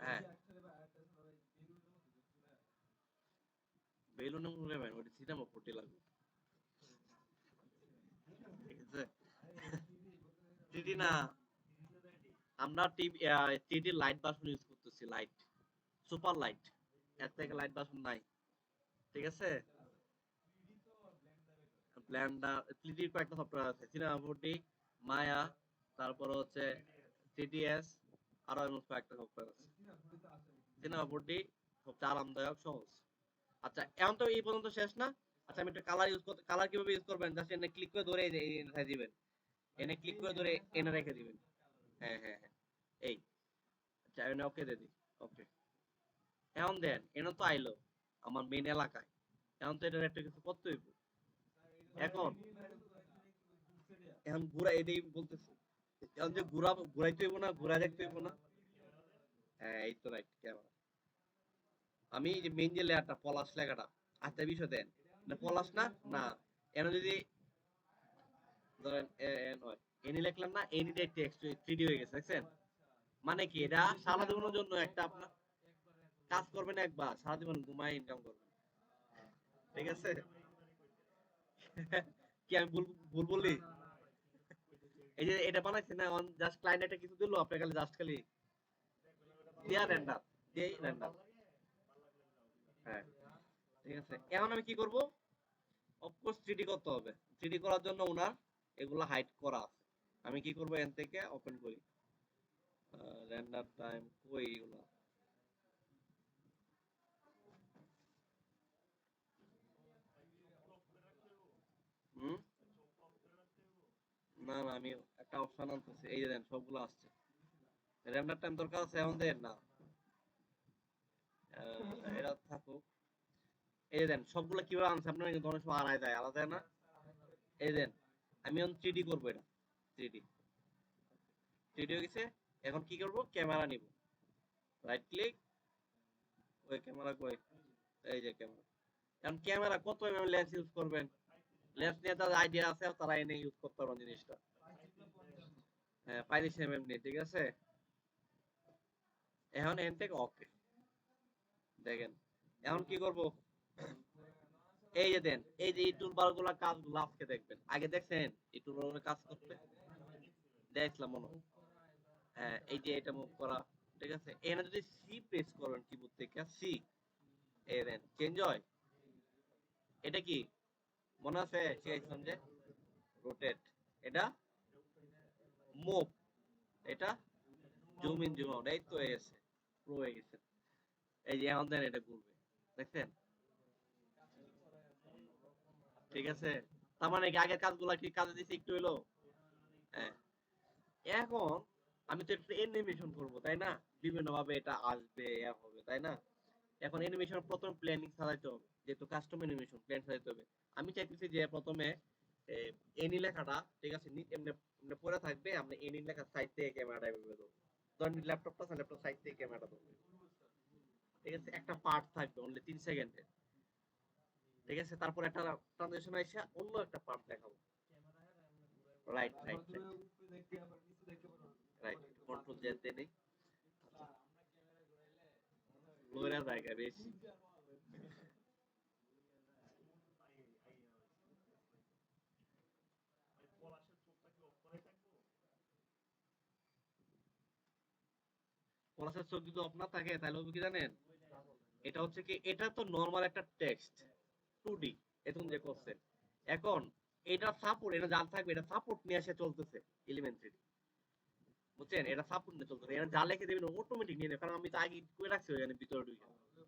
হ্যাঁ, বেলুনে মুভমেন্ট ওটা সিনেমা পড়তে লাগবে, ঠিক আছে। 3D না, আমরা TV 3D light version use করতেছি, লাইট, সুপার লাইট, এর থেকে লাইট ভার্সন নাই, ঠিক আছে। ব্লেন্ডার 3D কয়েকটা সফটওয়্যার আছে, সিনেমা 4D, মায়া, তারপর হচ্ছে 3ds, আরো এমন কয়েকটা সফটওয়্যার আছে। সিনেমা 4D সবচেয়ে আরামদায়ক, সহজ। আচ্ছা, এখন তো এই পর্যন্ত শেষ না? আচ্ছা, আমি একটা কালার ইউজ করতে, কালার কিভাবে ইউজ করবেন, জাস্ট এনে ক্লিক করে ধরে রেখে দিবেন, এনে ক্লিক করে ধরে এনে রেখে দিবেন। হ্যাঁ হ্যাঁ হ্যাঁ, এই, আচ্ছা এনে ওকে দিয়ে দিই, ওকে। এখন দেন, এনে তো আইলো আমার মেইন এলাকায়, এখন তো এটার একটা কিছু করতে হইব। এখন এখন ঘুরা, এটাই বলতেছি, এখন যে ঘুরাইতে হইব না, ঘুরা দেখতে হইব না। হ্যাঁ, এই তো রাইট ক্যামেরা। আমি যে মেইন যে লেয়ারটা পলাশ লেখাটা, আচ্ছা বিষয় দেন, না পলাশ না, না, এনে যদি ধরেন এনি লিখলাম না, এনিটাই টেক্সট 3D হয়ে গেছে, দেখছেন? মানে কি, এটা সারা জীবনের জন্য একটা আপনার কাজ করবেন, একবার সারা জীবন ঘুমায় ইনকাম করবেন, ঠিক আছে। কি আমি ভুল ভুল বললি? এই যে এটা বানাইছে না, অন জাস্ট ক্লায়েন্ট কিছু দিল, আপনি খালি জাস্ট খালি দিয়া রেন্ডার, দিয়েই রেন্ডার। হ্যাঁ, ঠিক আছে। এখন আমি কি করব? অফকোর্স 3D করতে হবে, 3D করার জন্য ওনার এগুলো হাইড করা আছে। আমি কি করব, এন থেকে ওপেন করি, রেন্ডার টাইম কই এগুলো। হুম, না না, আমি একটা অপশন আনতেছি, এই যে দেন সবগুলো আসছে। রেন্ডার টাইম দরকার আছে, এখন দেন না, এটা থাকুক। এই যে দেন সবগুলো কিভাবে আনছে, আপনার কিন্তু অনেক সময় আড়াই যায়, আলাদা না। এই দেন, আমি এখন 3D করবো এটা, 3D, 3D হয়ে গেছে। এখন কি করব, ক্যামেরা নিব, রাইট ক্লিক, ওই ক্যামেরা কই, এই যে ক্যামেরা। এখন ক্যামেরা কত এমএম লেন্স ইউজ করবেন, লেন্স নিয়ে যাদের আইডিয়া আছে তারা এনে ইউজ করতে পারবেন জিনিসটা। হ্যাঁ, 35 নিয়ে, ঠিক আছে। এখন এন থেকে ওকে, দেখেন এখন কি করব, এই যে দেন, এই যে এই টুলবার গুলা কাজগুলো আজকে দেখবেন, আগে দেখছেন এই টুলবার গুলো কাজ করতে? দেখলাম মনে হয়। হ্যাঁ, এই যে এটা মুভ করা, ঠিক আছে। এখানে যদি সি প্রেস করেন কিবোর্ড থেকে, সি, এই দেন চেঞ্জ হয়। এটা কি মনে আছে শিখাইছিলাম যে রোটেট, এটা মুভ, এটা জুম ইন জুম আউট, এই তো হয়ে গেছে, প্রো হয়ে গেছে। এই যে এখন দেন এটা ঘুরবে, দেখছেন? ঠিক আছে, তার মানে কি আগের কাজগুলা কি কাজে দিছে একটু হইলো? হ্যাঁ। এখন আমি তো একটু অ্যানিমেশন করবো, তাই না? বিভিন্ন ভাবে এটা আসবে, হবে, তাই না? এখন অ্যানিমেশন প্রথম প্ল্যানিং সাজাইতে হবে, যেহেতু কাস্টম অ্যানিমেশন প্ল্যান সাজাইতে হবে। আমি চাইতেছি যে প্রথমে এনি লেখাটা, ঠিক আছে, এমনি এমনি পড়ে থাকবে, আমরা এনি লেখা সাইড থেকে ক্যামেরাটা এভাবে দেবো। ধরেন ল্যাপটপটা আছে, ল্যাপটপ সাইড থেকে ক্যামেরাটা ধরবে, ঠিক আছে। একটা পার্ট থাকবে অনলি 3 সেকেন্ডের, ঠিক আছে। তারপর একটা ট্রানজিশন এসে অন্য একটা পার্ট দেখাবো, right right right, control Z দিয়ে নেই, লোয়ের জায়গা বেশি। পলাশের চোখ যদি অফ না থাকে তাহলে হবে কি জানেন, এটা হচ্ছে কি, এটা তো নরমাল একটা টেক্সট 2D এখন যে করছে, এখন এটা সাপোর্ট, এটা জাল থাকবে, এটা সাপোর্ট নিয়ে এসে চলতেছে এলিমেন্টারি, বুঝছেন? এটা সাপোর্ট নিয়ে চলতেছে, এটা যা লিখে দেবেন অটোমেটিক নিয়ে নেবে, কারণ আমি তো আগে করে রাখছি ওখানে ভিতরে ঢুকে,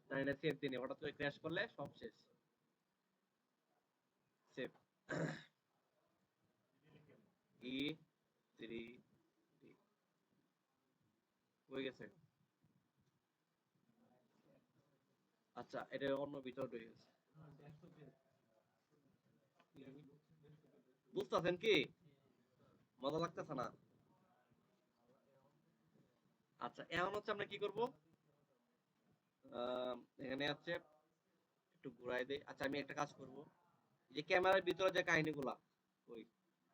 তাই এটা সেভ দিয়ে নেবে, হঠাৎ করে ক্র্যাশ করলে সব শেষ। সেভ, ই 3 হয়ে গেছে। আচ্ছা, এটা অন্য ভিতরে ঢুকে গেছে, বুঝতেছেন কি? মজা লাগতেছে না? আচ্ছা, এখন হচ্ছে আমরা কি করব, এখানে আছে একটু ঘুরাই দেই। আচ্ছা আমি একটা কাজ করব, এই যে ক্যামেরার ভিতরে যে কাহিনীগুলা, ওই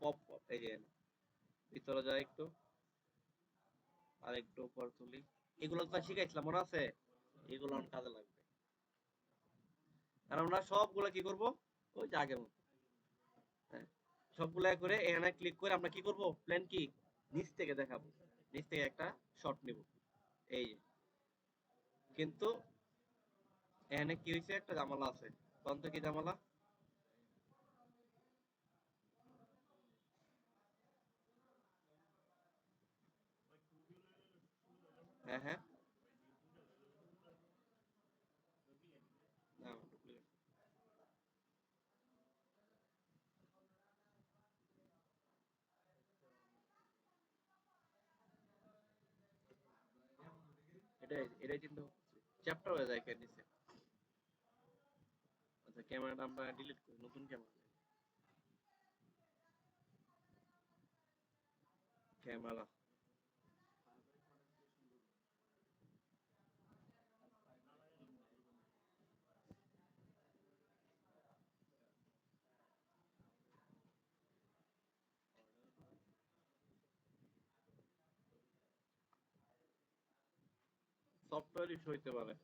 পপ পপ এই যে ভিতরে যায় একটু, আর একটু উপর তুলি, এগুলো তো শিখাইছিলাম মনে আছে, এগুলো আমার কাজে লাগবে। আর আমরা সবগুলা কি করব, ওই যে আগের মতো, হ্যাঁ, সবগুলা করে এখানে ক্লিক করে আমরা কি করব, প্ল্যান কি নিচ থেকে দেখাবো, নিচ থেকে একটা শট নিব, এই যে। কিন্তু এখানে কি হয়েছে, একটা ঝামেলা আছে। কোন তো কি ঝামেলা? হ্যাঁ হ্যাঁ, না, duplicate। এটাই চিন্তা করতেছি, চ্যাপ্টার হয়ে যায় কেন নিচে। আচ্ছা ক্যামেরাটা আমরা ডিলিট করি, নতুন ক্যামেরা, ক্যামেরা সফটওয়্যার ইস্যু হইতে পারে।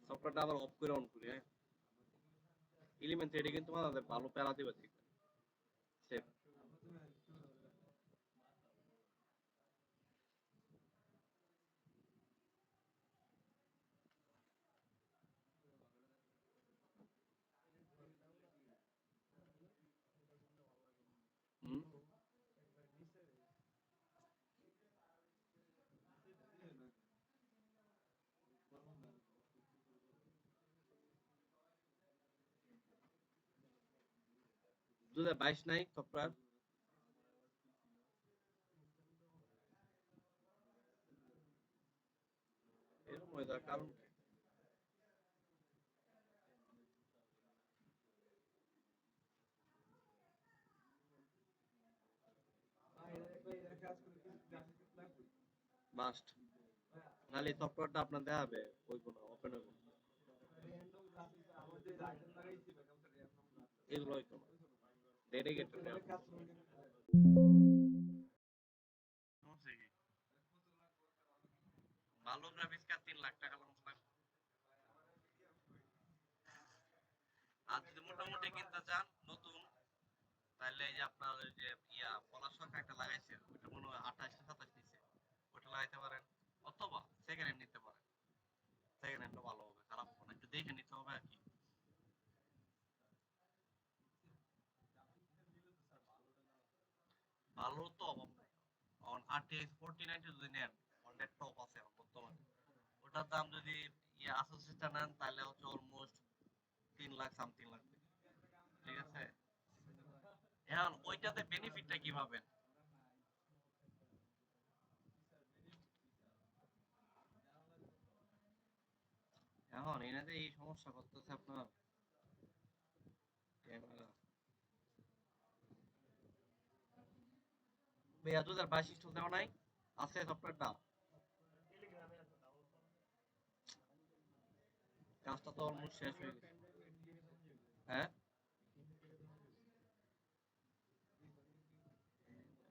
সফটওয়্যারটা আবার অফ করে অন করি, হ্যাঁ। এলিমেন্ট এটা কিন্তু আমাদের ভালো প্যারা দিবে ঠিক। সেভ। হুম। দু হাজার বাইশ নাই সফটওয়্যার, এরকম হয়ে যাওয়ার কারণ কি? মাস্ট, নাহলে সফটওয়্যারটা আপনার দেখাবে ওই কোনো ওপেন হইব না। এগুলো হইতো না, ডেডিকেটেড
সমস্যা কি? ভালো গ্রাফিক্স কার্ড 3 লাখ টাকা মতো লাগবে। আর যদি মোটামুটি কিনতে চান নতুন, তাহলে এই যে আপনার ওই যে পলাশক একটা লাগাইছে, ওটা মনে হয় 28 না 27 নিচ্ছে, ওটা লাগাইতে পারেন। অথবা সেকেন্ড হ্যান্ড নিতে পারেন, সেকেন্ড হ্যান্ডটা ভালো হবে, খারাপ হবে না, একটু দেখে নিতে হবে আর কি। ভালো তো অভাব নাই। অন RTX 4090 যদি নেন, ওয়ানডেড টপ আছে এখন বর্তমানে, ওটার দাম যদি আসুসটা নেন তাহলে হচ্ছে অলমোস্ট 3 লাখ সামথিং লাগবে, ঠিক আছে। এখন ওইটাতে বেনিফিটটা কি পাবেন? এখন এনাতে এই সমস্যা করতেছে আপনার ক্যামেরা। 2022 ইনস্টল দেওয়া নাই, আছে সফটওয়্যারটা, কাজটা তো অলমোস্ট শেষ হয়ে গেছে। হ্যাঁ,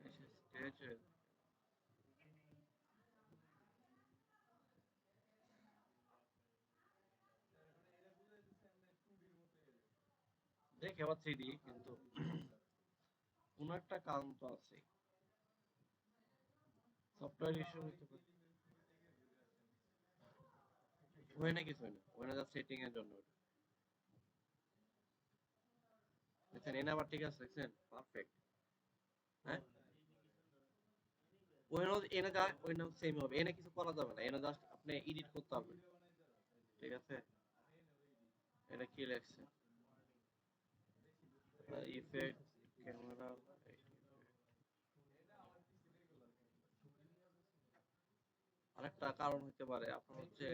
শেষ হয়ে গেছে। দেখে আবার 3D, কিন্তু কোন একটা কারণ তো আছে, সফটওয়্যার ইস্যু হতে পারে। হয় না, কিছু হয় না, হয় না, জাস্ট সেটিং এর জন্য। দেখছেন এনে আবার ঠিক আছে, দেখছেন পারফেক্ট। হ্যাঁ, ওখানেও এনে যা ওখানেও সেম হবে, এনে কিছু করা যাবে না, এনে জাস্ট আপনি এডিট করতে হবে, ঠিক আছে। এটা কি লেখছে, ইফেক্ট, ক্যামেরা,
আরেকটা কারণ হতে পারে আপনার হচ্ছে,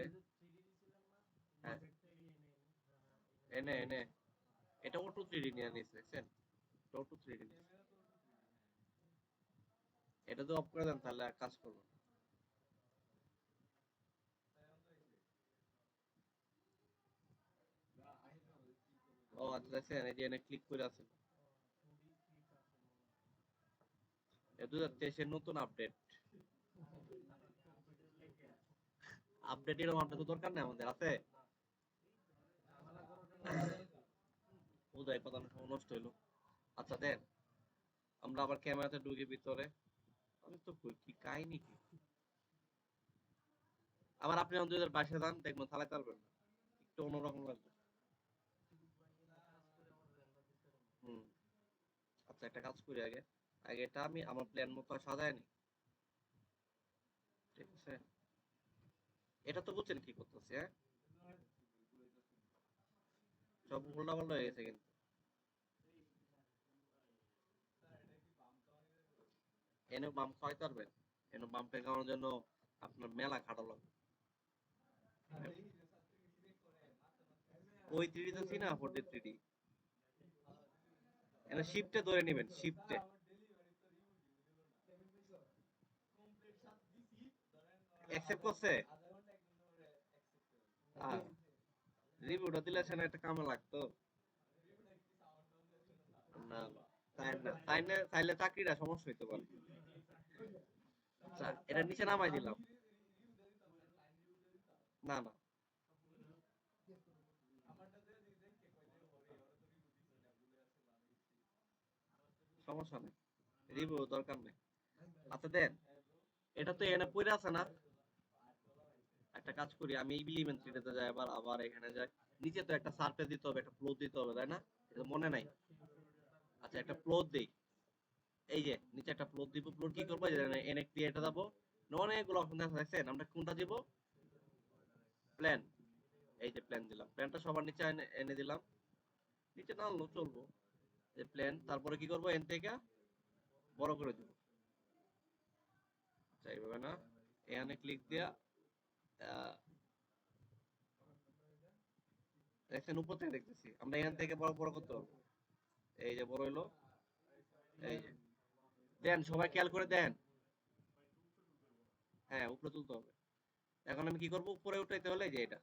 হ্যাঁ এনে এনে এটা অটো 3D নিয়ে নিয়েছে দেখছেন, অটো 3D নিয়েছে। এটা তো অফ করে দেন তাহলে আর কাজ করবে না। ও আচ্ছা দেখছেন, এই যে এনে ক্লিক করে আছে, এটা 2023 এর নতুন আপডেট। আপডেট এরকম আপডেট তো দরকার নেই আমাদের, আছে বোধহয় কথা নষ্ট হইলো। আচ্ছা দেন, আমরা আবার ক্যামেরাতে ঢুকে ভিতরে, আমি তো কই কি কাহিনী কি, আবার আপনি 2022 যান দেখবেন চালাতে পারবেন না, একটু অন্যরকম লাগবে। হুম। আচ্ছা একটা কাজ করি আগে, আগে এটা আমি আমার প্ল্যান মতো সাজায় নি, ঠিক আছে? এটা তো বুঝছেন কি করতেছি, হ্যাঁ সব উল্টা পাল্টা হয়ে গেছে কিন্তু। এনে বাম খাওয়াইতে পারবেন, এনে বাম টেকানোর জন্য আপনার মেলা খাটা লাগবে। ওই 3D তো চিনা, 4D 3D, এনে শিফটে ধরে নেবেন, শিফটে। অ্যাকসেপ্ট করছে? রিভিউটা দিলে সে না একটা কামে লাগতো। না না, তাই না, তাই না, তাইলে চাকরিটা সমস্যা হইতে পারে। আচ্ছা এটা নিচে নামাই দিলাম। না না, সমস্যা নেই, রিভিউ দরকার নেই। আচ্ছা দেন, এটা তো এখানে পড়ে আছে না, একটা কাজ করি আমি এই ইলিমেন্ট্রিতে যাই, আবার আবার এখানে যাই, নিচে তো একটা সারফেস দিতে হবে, একটা ফ্লোর দিতে হবে, তাই না? এটা মনে নাই। আচ্ছা একটা ফ্লোর দেই, এই যে নিচে একটা ফ্লোর দিব, ফ্লোর কি করবো, এনে ক্রিয়েটে যাবো, অনেকগুলো অপশন আছে দেখছেন, আমরা কোনটা দিব? প্ল্যান। এই যে প্ল্যান দিলাম, প্ল্যানটা সবার নিচে এনে এনে দিলাম, নিচে না আনলেও চলবো। যে প্ল্যান, তারপরে কি করবো, এন থেকে বড় করে দিব। আচ্ছা এইভাবে না, এখানে ক্লিক দিয়া আহ, দেখছেন উপর থেকে দেখতেছি, আমরা এখান থেকে বড় বড় করতে পারবো। এই যে বড় হইলো, এই যে দেন সবাই খেয়াল করে দেন, হ্যাঁ উপরে তুলতে হবে। এখন আমি কি করব, উপরে উঠাইতে হলে এই যে এটা,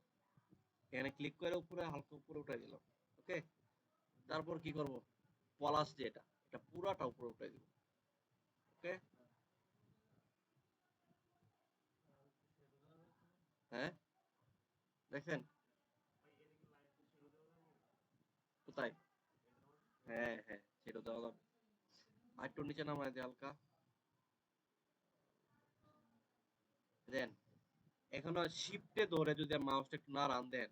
এখানে ক্লিক করে উপরে হালকা উপরে উঠাই দিলাম, ওকে। তারপর কি করব, পলাশ যে এটা পুরাটা উপরে উঠাই দিব, ওকে। হ্যাঁ দেখছেন, কোথায়? হ্যাঁ হ্যাঁ সেটা দেওয়া যাবে, আর একটু নিচে নামায় দিয়ে হালকা, দেন। এখনো শিফটে ধরে যদি মাউসটা একটু নাড়ান দেন,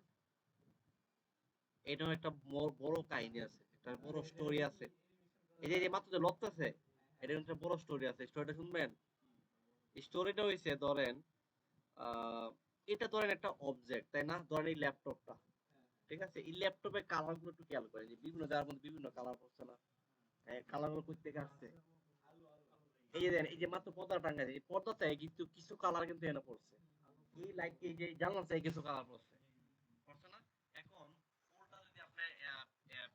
এটাও একটা বড় কাহিনী আছে, একটা বড় স্টোরি আছে। এই যে মাত্র যে লড়তেছে, এটা কিন্তু একটা বড় স্টোরি আছে, স্টোরিটা শুনবেন? স্টোরিটা হইছে ধরেন, আহ এটা ধরেন একটা অবজেক্ট, তাই না? ধরেন এই ল্যাপটপটা, ঠিক আছে? এই ল্যাপটপের কালার গুলো একটু খেয়াল করে, যে বিভিন্ন জায়গার মধ্যে বিভিন্ন কালার পড়ছে না, হ্যাঁ কালার গুলো কোথা থেকে আসছে। এই যে দেন, এই যে মাত্র পর্দা টাঙ্গাইছে, এই পর্দাতে কিন্তু কিছু কালার কিন্তু এখানে পড়ছে, এই লাইট, এই যে জানলাতে কিছু কালার পড়ছে, পড়ছে না? এখন ফুলটা যদি আপনি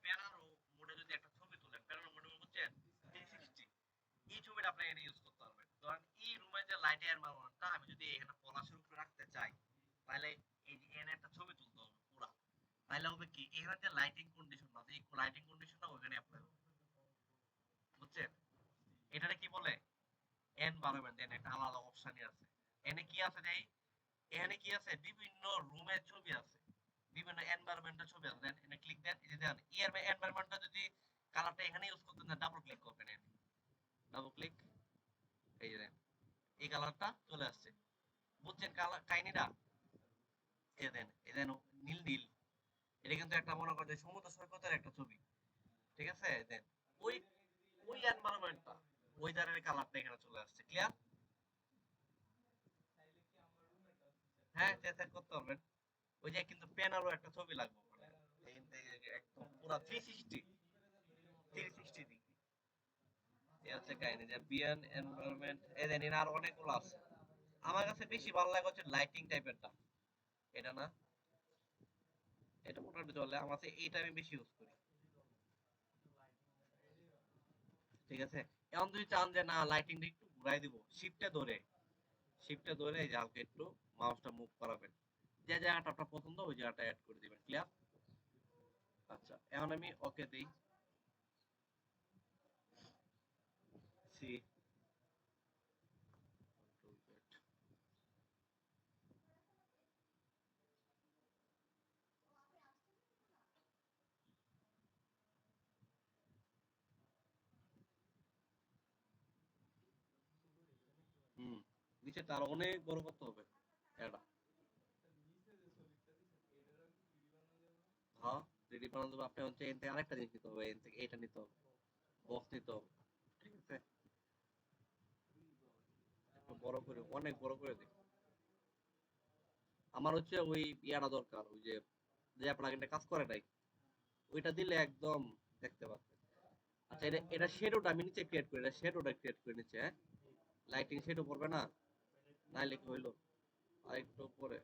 প্যানারো মোডে যদি একটা ছবি তোলেন, প্যানারো মোডে বুঝছেন, 360, এই ছবিটা আপনি এখানে ইউজ করতে পারবেন। ধরেন এই রুমে যে লাইট এনভায়রনমেন্টটা আমি যদি এখানে পলাশের উপরে রাখতে চাই, তাহলে এই যে এখানে একটা ছবি তুলতে হবে পুরা, তাহলে হবে কি, এখানে যে লাইটিং কন্ডিশন আছে, এই লাইটিং কন্ডিশনটা ওখানে অ্যাপ্লাই হবে, বুঝছেন? এটারে কি বলে, এনভায়রনমেন্ট, এর একটা আলাদা অপশনই আছে। এখানে কি আছে দেই, এখানে কি আছে, বিভিন্ন রুমের ছবি আছে, বিভিন্ন এনভায়রনমেন্টের ছবি আছে, দেন এখানে ক্লিক দেন, এই যে দেন এর এনভায়রনমেন্টটা যদি কালারটা এখানে ইউজ করতে দেন, ডাবল ক্লিক করবেন, এখানে ডাবল ক্লিক, এই যে দেন এই কালারটা চলে আসছে, বুঝছেন কালার কাহিনীটা? এই দেন, এই দেন নীল নীল, এটা কিন্তু একটা মনে করেন যে সমুদ্র সৈকতের একটা ছবি, ঠিক আছে? দেন ওই ওই এনভায়রনমেন্টটা, ওয়েদারের কালারটা এখানে চলে আসছে, ক্লিয়ার? হ্যাঁ সেট করতে পারবেন। ওই যে কিন্তু প্যানারও একটা ছবি লাগবে ওখানে, এখান থেকে একদম পুরো 360, 360 ডিগ্রি। এই হচ্ছে কাহিনী, যে বিয়ান এনভায়রনমেন্ট, এই দেন এর আর অনেকগুলো আছে, আমার কাছে বেশি ভালো লাগে হচ্ছে লাইটিং টাইপেরটা, এটা না, এটা মোটামুটি চলে, আমার কাছে এটা আমি বেশি ইউজ করি। ঠিক আছে, এখন যদি চান যে না লাইটিংটা একটু ঘুরাই দিব, শিফটে ধরে এই যে হালকা একটু মাউসটা মুভ করাবেন, যে জায়গাটা আপনার পছন্দ ওই জায়গাটা অ্যাড করে দিবেন। ক্লিয়ার? আচ্ছা, এখন আমি ওকে দিই। সি হুম, নিচেটা আরো অনেক বড় করতে হবে এটা। হ্যাঁ, 3D বানানো যাবে। আপনি হচ্ছে এখান থেকে আরেকটা জিনিস নিতে হবে, এখান থেকে এটা নিতে হবে, বক্স নিতে হবে। ঠিক আছে, একটু বড় করে, অনেক বড় করে দিই। আমার হচ্ছে ওই ইয়াটা দরকার, ওই যে যে প্লাগইনটা কাজ করে নাই, ওইটা দিলে একদম দেখতে পাচ্ছেন। আচ্ছা, এটা শ্যাডোটা আমি নিচে ক্রিয়েট করি, এটা শ্যাডোটা ক্রিয়েট করে নিচে, হ্যাঁ, লাইটিং শ্যাডো পড়বে না, নাইলে কি হইলো, আরেকটু পরে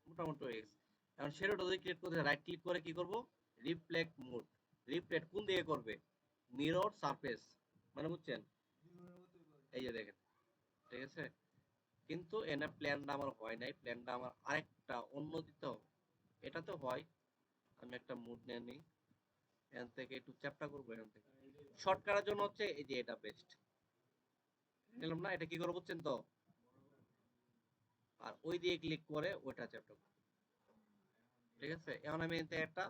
মোটামুটি হয়ে গেছে। এখন শ্যাডোটা যদি ক্রিয়েট করতে রাইট ক্লিক করে কি করব, রিফ্লেক্ট মোড। রিফ্লেক্ট কোন দিকে করবে, মিরর সারফেস, মানে বুঝছেন, এই যে দেখেন। ঠিক আছে, কিন্তু এনে প্ল্যানটা আমার হয় নাই, প্ল্যানটা আমার আরেকটা অন্য দিতে হবে। এটা তো হয়, আমি একটা মুড নিয়ে নিই, এখান থেকে একটু চ্যাপটা করবো, এখান থেকে শর্টকাটের জন্য হচ্ছে এই যে এটা বেস্ট নিলাম না, এটা কি করবো বুঝছেন তো, আর ওই দিয়ে ক্লিক করে ওইটা চ্যাপটা করবো। ঠিক আছে, এখন আমি এতে একটা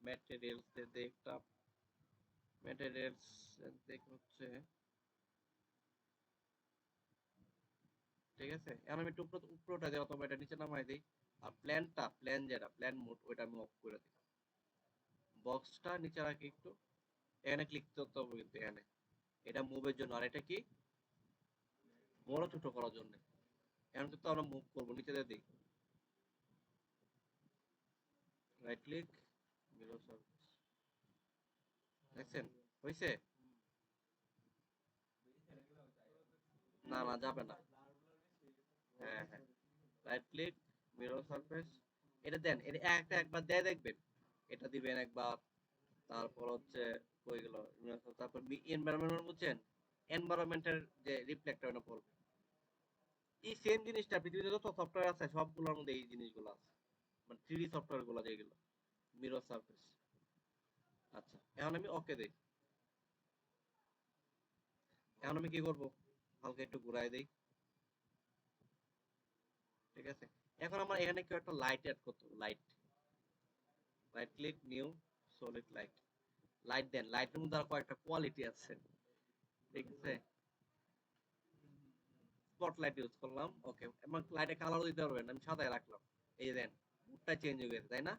ম্যাটেরিয়ালস দিতে, একটা ম্যাটেরিয়ালস হচ্ছে, ঠিক আছে, এখন আমি একটু উপরটা দিই অথবা এটা নিচে নামাই দিই, আর প্ল্যান যেটা প্ল্যান মোড ওইটা আমি অফ করে দিই, বক্সটা নিচে রাখি একটু, এখানে ক্লিক করতে হবে কিন্তু এখানে, এটা মুভের জন্য, আর এটা কি বড় ছোট করার জন্য। এখন কিন্তু আমরা মুভ করবো, নিচে দিয়ে দিই, রাইট ক্লিক, মিরর সারফেস, দেখছেন হইছে? না না, যাবে না। হ্যাঁ হ্যাঁ, রাইট ক্লিক, মিরর সারফেস, এটা দেন, এটা একটা একবার দিয়ে দেখবেন, এটা দিবেন একবার, তারপর হচ্ছে কই গেল, তারপর এনভায়রনমেন্ট বুঝছেন, এনভায়রনমেন্টের যে রিফ্লেক্টর ওটা পড়বে, এই সেম জিনিসটা পৃথিবীতে যত সফটওয়্যার আছে সবগুলোর মধ্যে এই জিনিসগুলো আছে, মানে 3D সফটওয়্যার গুলো যেগুলো, মিরর সারফেস। আচ্ছা, এখন আমি ওকে দেই। এখন আমি কি করব, হালকা একটু ঘুরাই দেই। ঠিক আছে, এখন আমার এখানে কেউ একটা লাইট অ্যাড করতে হবে, light, right click, new, solid light, light then, লাইটের মধ্যে আর কয়েকটা কোয়ালিটি আছে। ঠিক আছে, স্পটলাইট ইউজ করলাম, ওকে, এবং লাইটে কালারও দিতে পারবেন, আমি সাদায় রাখলাম, এই যে দেন মুডটা চেঞ্জ হয়ে গেছে, তাই না?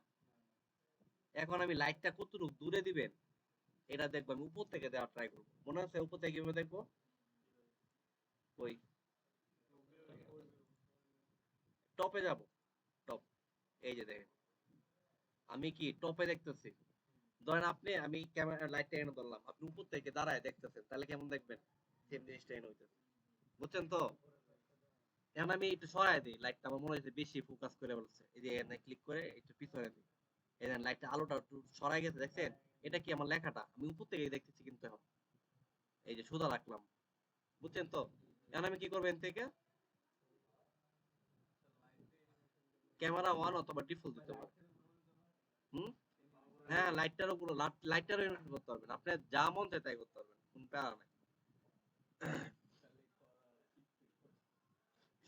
এখন আমি লাইটটা কতটুকু দূরে দিবেন এটা দেখবো, আমি উপর থেকে দেওয়ার ট্রাই করবো, মনে আছে উপর থেকে কিভাবে দেখবো, ওই টপে যাব, টপ, এই যে দেখেন, আমি কি টপে দেখতেছি, ধরেন আপনি, আমি ক্যামেরা লাইটটা এনে ধরলাম, আপনি উপর থেকে দাঁড়ায় দেখতেছেন, তাহলে কেমন দেখবেন, সেম জিনিসটা এনে হইতেছে, বুঝছেন তো? এখন আমি একটু সরাই দিই লাইটটা, আমার মনে হচ্ছে বেশি ফোকাস করে বলছে, এই যে এখানে ক্লিক করে একটু পিছনে দিই, এই দেখেন লাইটটা আলোটা একটু সরাই গেছে, দেখছেন? এটা কি আমার লেখাটা আমি উপর থেকে দেখতেছি, কিন্তু এখন এই যে সোজা রাখলাম, বুঝছেন তো? এখন আমি কি করবো, এখান থেকে ক্যামেরা ওয়ান অথবা ডিফল্ট দিতে পারবো। হুম, হ্যাঁ, লাইটটারও পুরো, লাইটটারও ইউনিট করতে পারবেন, আপনি যা মন চায় তাই করতে পারবেন, কোন প্যারা নাই,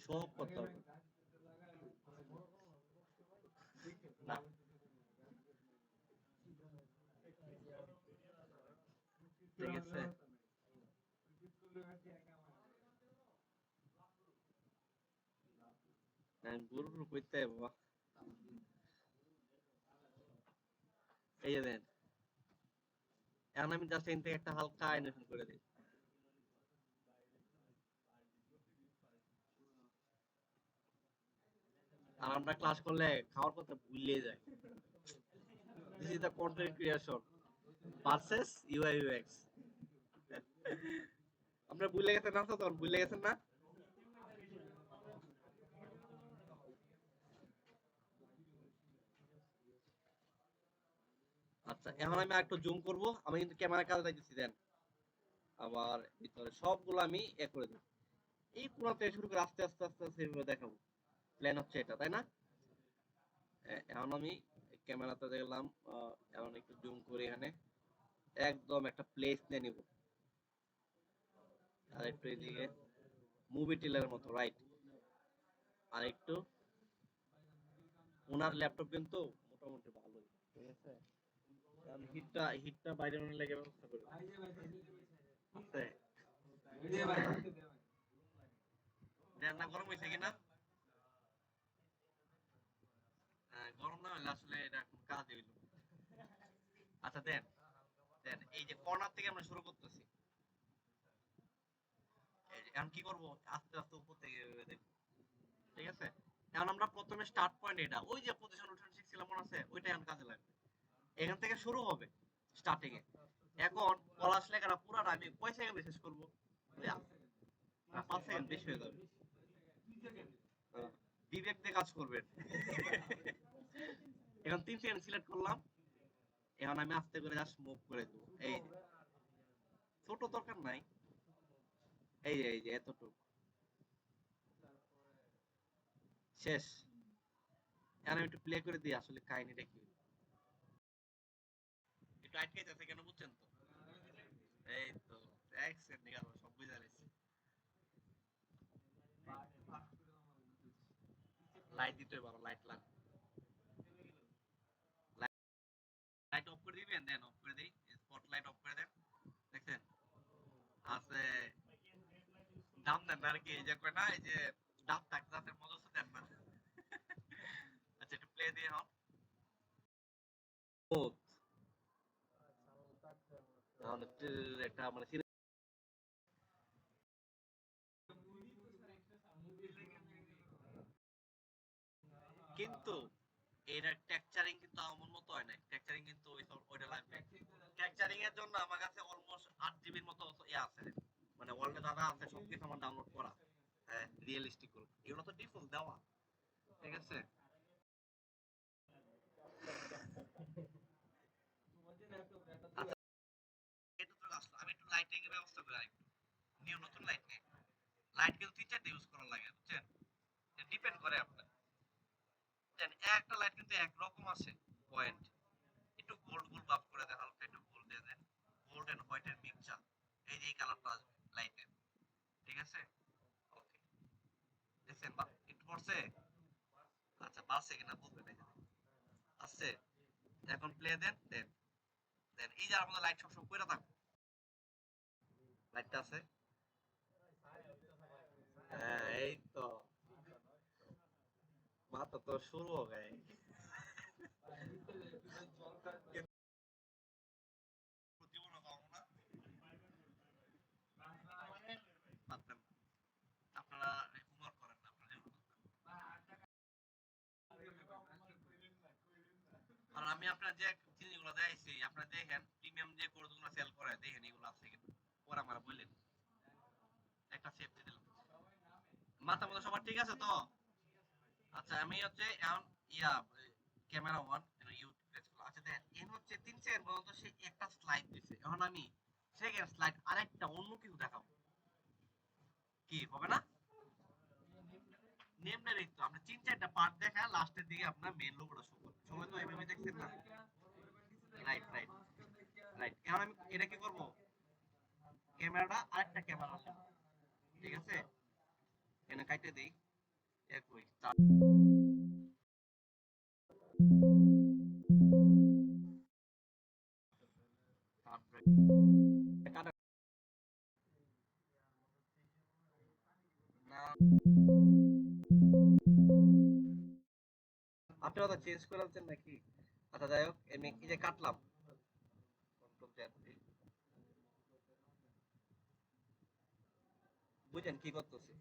সব করতে পারবেন। না, ঠিক আছে, আমি গুরু গুরু করতে বাবা, এই যে দেন, এখন আমি জাস্ট এখান থেকে একটা হালকা অ্যানিমেশন করে দিই, আর আমরা ক্লাস করলে খাওয়ার কথা ভুলিয়ে যায়। This is the content creation versus UI UX. আপনারা ভুলে গেছেন না তখন, ভুলে গেছেন না? আচ্ছা এখন আমি একটু জুম করব, আমি কিন্তু ক্যামেরা কাছে যাইতেছি দেন, আবার ভিতরে সবগুলো আমি করে দেব, এই কোণা থেকে শুরু করে আস্তে আস্তে আস্তে আস্তে এভাবে দেখাবো। প্ল্যান হচ্ছে এটা, তাই না? এখন আমি ক্যামেরাতে দেখলাম, এখন একটু জুম করে এখানে একদম একটা প্লেস নিয়ে নিব, আর একটু এদিকে মুভি টিলারের মতো, রাইট? আর একটু, ওনার ল্যাপটপ কিন্তু মোটামুটি ভালোই, ঠিক আছে? কারণ হিটটা বাইরে মনে লেগে ব্যবস্থা করে আছে। রান্না গরম হয়েছে কিনা? গরম না হলে আসলে এটা এখন কাজে হইলো। আচ্ছা দেন, দেন এই যে কর্নার থেকে আমরা শুরু করতেছি, এখন কি করব, আস্তে আস্তে উপর থেকে দেব, ঠিক আছে? এখন আমরা প্রথমে স্টার্ট পয়েন্ট এটা, ওই যে পজিশন উঠান শিখছিলাম মনে আছে, ওইটা এখন কাজে লাগবে। এখান থেকে শুরু হবে স্টার্টিং এ। এখন পলাশ লেখাটা পুরাটা আমি কয় সেকেন্ডে শেষ করব? 5 সেকেন্ড বেশি হয়ে যাবে। বিবেক দিয়ে কাজ করবেন। এখন 3 সেকেন্ড সিলেক্ট করলাম, এখন আমি আস্তে করে জাস্ট মুভ করে দেব, এই যে ছোট দরকার নাই, এই যে এতটুকু শেষ। এখন আমি একটু প্লে করে দিই আসলে কাহিনীটা কি, একটু আটকে যাচ্ছে কেন বুঝছেন তো? এই তো এক সেকেন্ড গেল, সব বুঝা গেছে। লাইট দিতে পারো, লাইট লাগবে, লাইট অফ করে দিবেন, দেন অফ করে দেই, স্পটলাইট অফ করে দেন, দেখছেন? আছে দাম দেন না আর কি, এই যে কয় না, এই যে ডাব থাক দাঁতের মজা তো দেন না। আচ্ছা একটু প্লে দিয়ে হন। ও তাহলে একটা মানে কিন্তু এটার টেক্সচারিং কিন্তু আমার মতো হয় না, টেক্সচারিং কিন্তু ওইটা লাগবে। টেক্সচারিং এর জন্য আমার কাছে অলমোস্ট 8 জিবির মতো ইয়ে আছে, মানে ওয়ার্ল্ডে দাদা আছে, সবকিছু আমার ডাউনলোড করা। হ্যাঁ রিয়েলিস্টিক গুলো, এগুলো তো ডিফল্ট দেওয়া, ঠিক আছে? আচ্ছা এটা তো আসলো, আমি একটু লাইটিং এর ব্যবস্থা করে আরেকটু নিউ নতুন লাইট নেই, লাইট কিন্তু 3-4টা ইউজ করা লাগে, বুঝছেন? ডিপেন্ড করে আপনার, বুঝছেন? একটা লাইট কিন্তু একরকম আছে পয়েন্ট, একটু গোল্ড গোল্ড বাফ করে দেন, হালকা একটু গোল্ড দিয়ে দেন, গোল্ড এন্ড হোয়াইট এর মিক্সচার, এই যে এই কালারটা আসবে লাইটের, ঠিক আছে? ওকে, দেখছেন বা একটু পড়ছে? আচ্ছা বাড়ছে কিনা বলবেন, এই যে আসছে। এখন প্লে দেন, দেন দেন এই যে আমাদের লাইট সবসময় কইরা থাকবো, লাইটটা আছে। হ্যাঁ এই তো, মাত্র তো শুরু হয়ে গেছে। জীবনে পাবো না, পারতেন না। আপনারা হোমওয়ার্ক করেন না, আপনারা যেগুলো করতেন। আর আমি আপনার যে জিনিসগুলো দেখাইছি, আপনারা দেখেন প্রিমিয়াম যে কোর্সগুলো সেল করে, দেখেন এগুলো আছে কিনা, পরে আমার বললেন, একটা সেফ দিয়ে দিলাম। মাথা মতো সবার ঠিক আছে তো? আচ্ছা আমি হচ্ছে এখন ইয়া ক্যামেরা ওয়ান ইউটিউব পেজ খোলা আছে, দেখেন এর হচ্ছে 3 সেকেন্ড পর্যন্ত সে একটা স্লাইড দিছে, এখন আমি সেকেন্ড স্লাইড আরেকটা অন্য কিছু দেখাবো, কি হবে না? নেম না তো আপনি 3-4টা পার্ট দেখা লাস্টের দিকে আপনার মেইন লোগোটা শো করবে, সবাই তো এইভাবে দেখছেন না? Right right right. এখন আমি এটা কি করব, ক্যামেরাটা আরেকটা ক্যামেরা, ঠিক আছে? এখানে কাইটে দেই, একই আপনি ওটা চেঞ্জ করে আনছেন নাকি? আচ্ছা যাই হোক, আমি এই যে কাটলাম, কন্ট্রোল জেড দিই, বুঝেন কি করতেছি?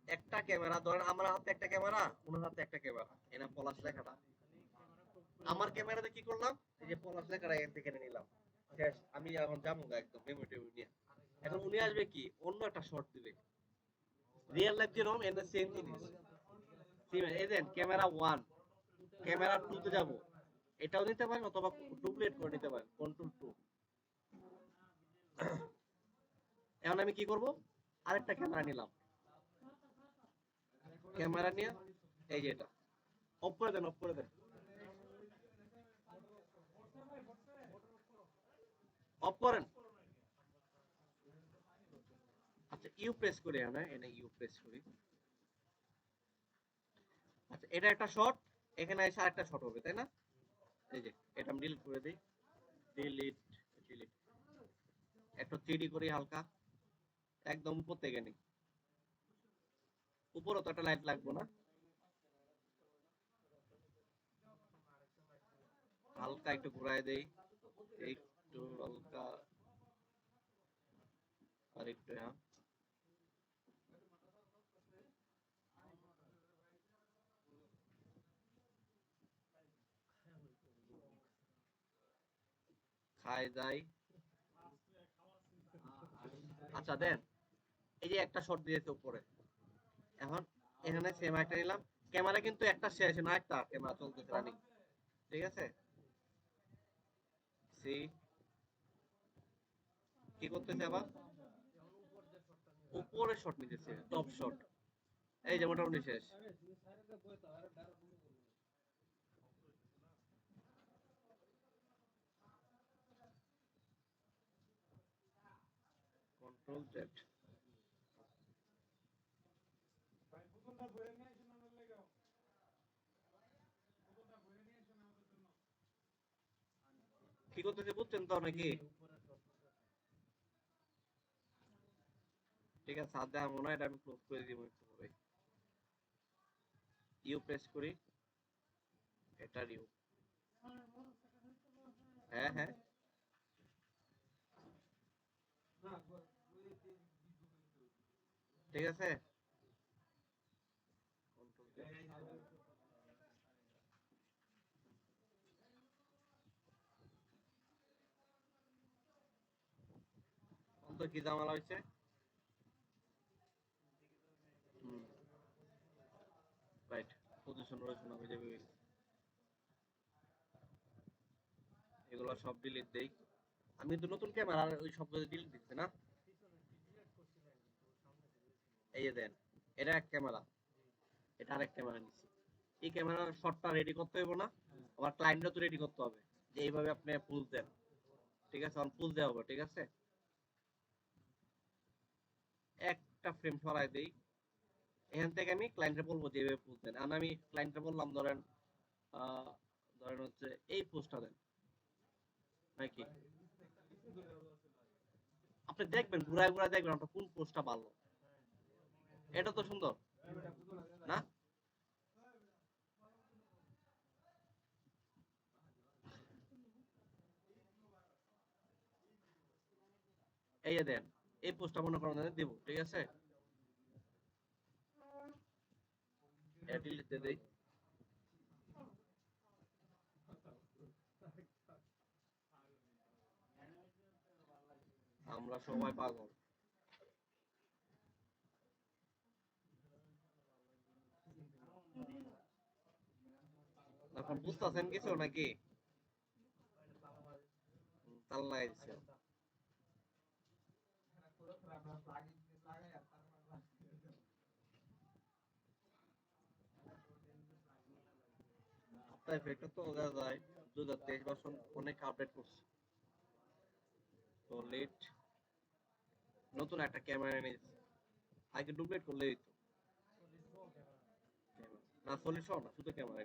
একটা ক্যামেরা ধরেন, আমার হাতে একটা ক্যামেরা, ওনার হাতে একটা ক্যামেরা, এনা পলাশ লেখাটা, আমার ক্যামেরাতে কি করলাম, এই যে পলাশ লেখাটা এখান থেকে নিলাম, শেষ। আমি এখন যাবো একদম মেমো টেমো নিয়ে, এখন উনি আসবে কি অন্য একটা শট দিবে, রিয়েল লাইফ যেরকম এর সেম জিনিস। এই দেন ক্যামেরা 1, ক্যামেরা 2 তে যাব, এটাও নিতে পারেন অথবা ডুপ্লিকেট করে নিতে পারেন, কন্ট্রোল 2। এখন আমি কি করব, আরেকটা ক্যামেরা নিলাম, ক্যামেরা নিয়ে এই যে এটা অফ করে দেন, অফ করে দেন, অফ করেন। আচ্ছা ইউ প্রেস করি, আমরা এনে ইউ প্রেস করি। আচ্ছা এটা একটা শট, এখানে এসে আরেকটা শট হবে তাই না? এই যে এটা আমি ডিলিট করে দিই, ডিলিট, ডিলিট। একটা 3D করি হালকা, একদম উপর থেকে নেই, উপরে তো একটা লাইট লাগবে না, হালকা একটু ঘুরায় দেই, একটু হালকা, আর একটু হ্যাঁ, খাই যাই। আচ্ছা দেন, এই যে একটা শট দিয়েছে উপরে, এখন এখানে সেম একটা নিলাম, ক্যামেরা কিন্তু একটা শেষ না, একটা ক্যামেরা চলতেছে রানিং, ঠিক আছে? সি কি করতেছে আবার, উপরে শট নিতেছে, টপ শট, এই যে মোটামুটি শেষ। কন্ট্রোল জেড, কি করতেছে বুঝছেন তো নাকি? ঠিক আছে, হাত দেওয়া মনে হয়, এটা আমি ক্লোজ করে দিব একটু পরে। ইউ প্রেস করি, এটা ইউ, হ্যাঁ হ্যাঁ, ঠিক আছে। তো কি ঝামেলা হয়েছে? হুম, রাইট, পজিশন রয়েছে না, বুঝে গেছি। এগুলো সব ডিলিট দেই, আমি কিন্তু নতুন ক্যামেরা ওই সবগুলো ডিলিট দিচ্ছি না। এই যে দেন, এটা এক ক্যামেরা, এটা আরেক ক্যামেরা নিচ্ছি, এই ক্যামেরার শটটা রেডি করতে হবে না, আবার ক্লায়েন্টও তো রেডি করতে হবে, যে এইভাবে আপনি পুজ দেন, ঠিক আছে? পুজ দেওয়া হবে, ঠিক আছে? একটা ফ্রেম সরাই দেই, এখান থেকে আমি ক্লায়েন্টে বলবো যে এইভাবে পুজ দেন, আর আমি ক্লায়েন্টে বললাম ধরেন ধরেন হচ্ছে এই পোস্টটা দেন নাকি, আপনি দেখবেন ঘুরায় ঘুরায় দেখবেন আপনার কোন পোস্টটা ভালো, এটা তো সুন্দর না? এই যে দেন, এই পোস্টটা মনে করেন দিব, ঠিক আছে? ডিলিট দিয়ে দেই, আমরা সবাই পাগল। এখন বুঝতেছেন কিছু নাকি? তাল লাগাই দিচ্ছে। আফটার এফেক্টটা তো দেওয়া যায়, 2023 ভার্সন অনেক আপডেট করছে, তো লেট নতুন একটা ক্যামেরা এনেছে, আগে ডুপ্লিকেট করলেই তো, না সলিউশন না, শুধু ক্যামেরা,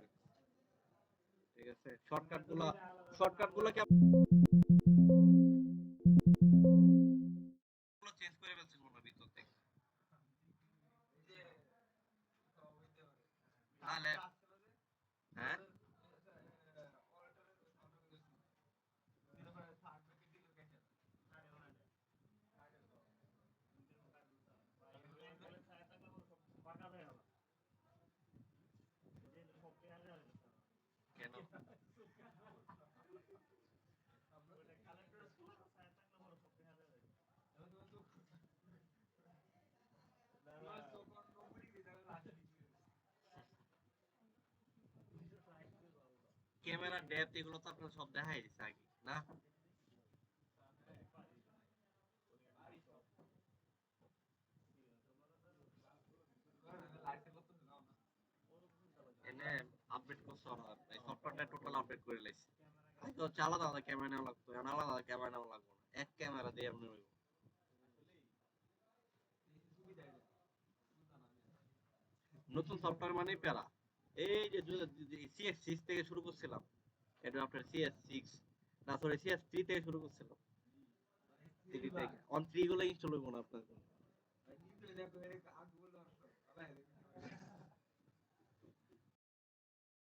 ঠিক আছে? শর্টকাট গুলো কি চেঞ্জ করে ফেলছেন মনে হয় ভিতর থেকে, তাহলে হ্যাঁ, কেন ক্যামেরা ডেপথ এগুলো তো আপনার সব দেখাই দিচ্ছে আগে না? এনে আপডেট করছে ওরা, এই সফটওয়্যারটা টোটাল আপডেট করে লাইছে। আগে হচ্ছে আলাদা আলাদা ক্যামেরা নেওয়া লাগতো, এখন আলাদা আলাদা ক্যামেরা নেওয়া লাগবে না, এক ক্যামেরা দিয়ে আপনি হইব। নতুন সফটওয়্যার মানে প্যারা। এই যে সিএস সিক্স থেকে শুরু করছিলাম, এটা আপনার সিএস সিক্স না সরি সিএস থ্রি থেকে শুরু করছিলাম, থ্রি থেকে অন থ্রি গুলো ইনস্টল হইব না আপনার।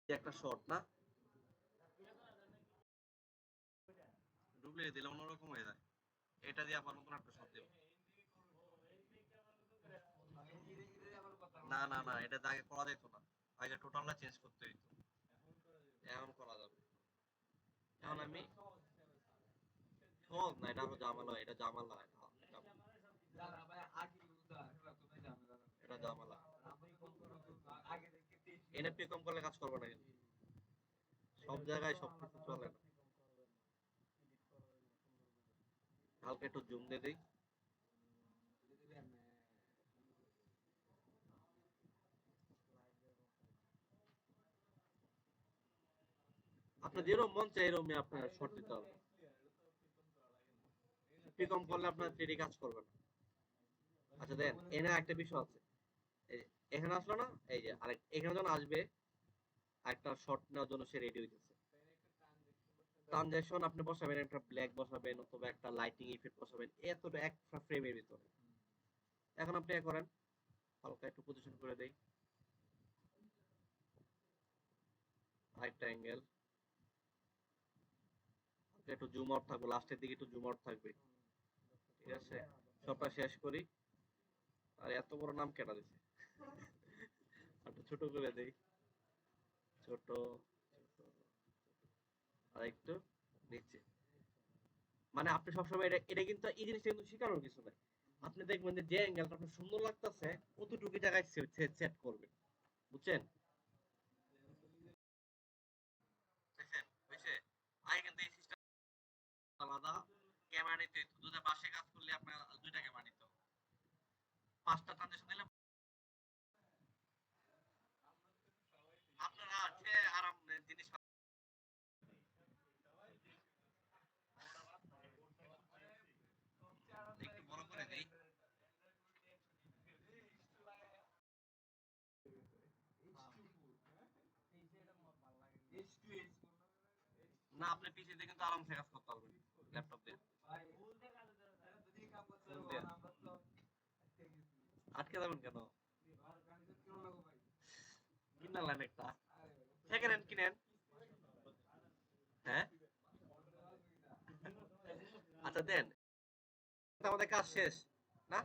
একটা শর্ট না ডুবলে দিলে অন্যরকম হয়ে যায়, এটা দিয়ে আবার নতুন একটা শর্ট দেব। না না না, এটা আগে করা যেত না, আগে টোটালটা চেঞ্জ করতে হইতো, এখন করা যাবে। এখন আমি সহজ না, এটা আরো ঝামেলা, এটা ঝামেলা, এটা ঝামেলা। এনএফপি কম করলে কাজ করবে না কিন্তু, সব জায়গায় সব কিছু চলে না। হালকা একটু জুম দিয়ে দিই। আপনার যেরকম মন চাই এরকমই আপনার শর্ট দিতে হবে, এনএফপি কম করলে আপনার থ্রিডি কাজ করবে না। আচ্ছা দেন, এখানে একটা বিষয় আছে, এই যে এখানে আসলো না, এই যে আরেক এখানে যখন আসবে একটা শর্ট নেওয়ার জন্য সে রেডি হইতেছে। ট্রানজ্যাকশন আপনি বসাবেন, একটা ব্ল্যাক বসাবেন অথবা একটা লাইটিং ইফেক্ট বসাবেন, এতটা একটা ফ্রেমের ভিতরে। এখন আপনি করেন, হালকা একটু পজিশন করে দেই, আরেকটা অ্যাঙ্গেল, একটু জুম আউট থাকবে, লাস্টের দিকে একটু জুম আউট থাকবে, ঠিক আছে? সবটা শেষ করি। আর এত বড় নাম কেটা দিছে, একটু ছোট করে দেই, ছোট, আর একটু নিচে। মানে আপনি সবসময় এটা এটা কিন্তু এই জিনিসটা কিন্তু শেখানোর কিছু নাই, আপনি দেখবেন যে যে অ্যাঙ্গেলটা আপনার সুন্দর লাগতেছে কতটুকু জায়গায় সেট করবেন, বুঝছেন? দেখছেন হইছে? আগে কিন্তু এই সিস্টেম আলাদা ক্যামেরা নিতে হইতো, দুটা পাশে কাজ করলে আপনার দুইটা ক্যামেরা নিতে হবে, পাঁচটা ট্রানজিশন দিলে আপনারা আছে আরাম জিনিস। একটু বড় করে দেই, না আপনি পিসি দিয়ে কিন্তু আরামসে কাজ করতে পারবেন, ল্যাপটপ দিয়ে। ফোন দিয়ে আটকে যাবেন কেন? কিনালেন একটা, সেকেন্ড হ্যান্ড কিনেন। হ্যাঁ আচ্ছা দেন, আমাদের কাজ শেষ না,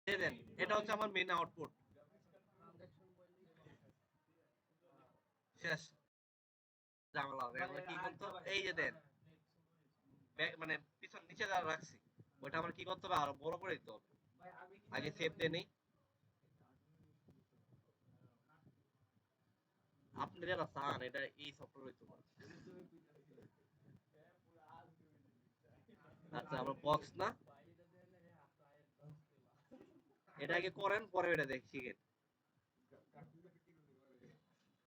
দিয়ে দেন। এটা হচ্ছে আমার মেইন আউটপুট, শেষ ঝামেলা। এখন কি করতে হবে, এই যে দেন মানে পিছন নিচে যা রাখছি ওইটা আমার কি করতে হবে, আরো বড় করে দিতে হবে। আগে সেভ দিয়ে নেই, আপনি যারা চান এটা এই সফটওয়্যার হইতে পারে। আচ্ছা আমার বক্স না, এটা আগে করেন পরে এটা দেখ শিখেন।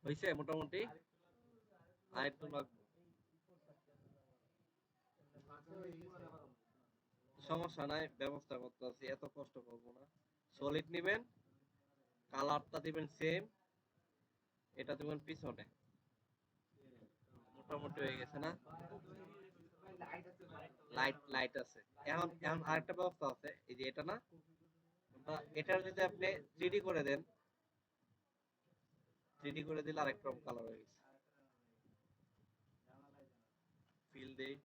হইছে মোটামুটি, আর একটু লাগবে, সমস্যা নাই, ব্যবস্থা করতে আছি, এত কষ্ট করবো না। সলিড নিবেন, কালারটা দিবেন সেম, এটা দিবেন পিছনে, মোটামুটি হয়ে গেছে না? লাইট লাইট আছে। এখন এখন আরেকটা ব্যবস্থা আছে, এই যে এটা না, এটার যদি আপনি 3D করে দেন, 3D করে দিলে আরেক রকম কালার হয়ে গেছে। ফিল দেই,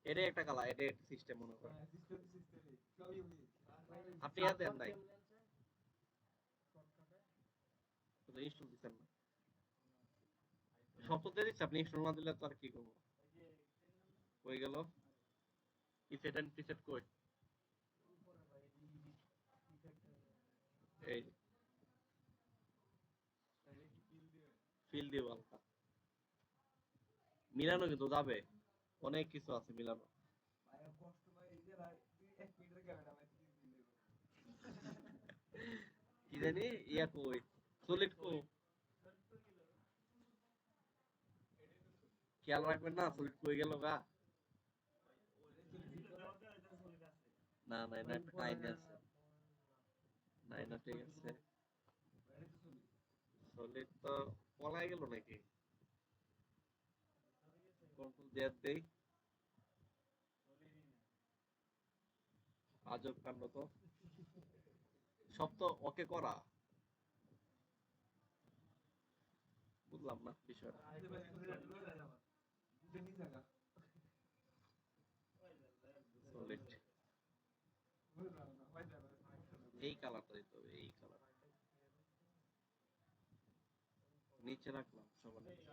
এটাই একটা কালার, এটাই একটা সিস্টেম মনে করেন। আপনি আর দেন নাই, শুধু ইনস্টল দিচ্ছেন না, সব তো দিয়ে দিচ্ছে, আপনি ইনস্টল না দিলে তো আর কি করবো। হয়ে গেল, প্রিসেট এন্ড প্রিসেট কই, এই ফিল দিব হালকা। মিলানো কিন্তু যাবে, অনেক কিছু আছে মিলানো। কি জানি ইয়া কই সলিড কো খেয়াল রাখবেন না, সলিড কই গেল গা। না না এটা একটা টাইম আছে, না এটা ঠিক আছে। সলিড তো পলাই গেল নাকি? কন্ট্রোল জেড দেই, আজব কাণ্ড তো। সব তো ওকে করা, বুঝলাম না বিষয়টা। সলিড এই কালারটা দিতে হবে, এই কালার নিচে রাখলাম সবার নিচে।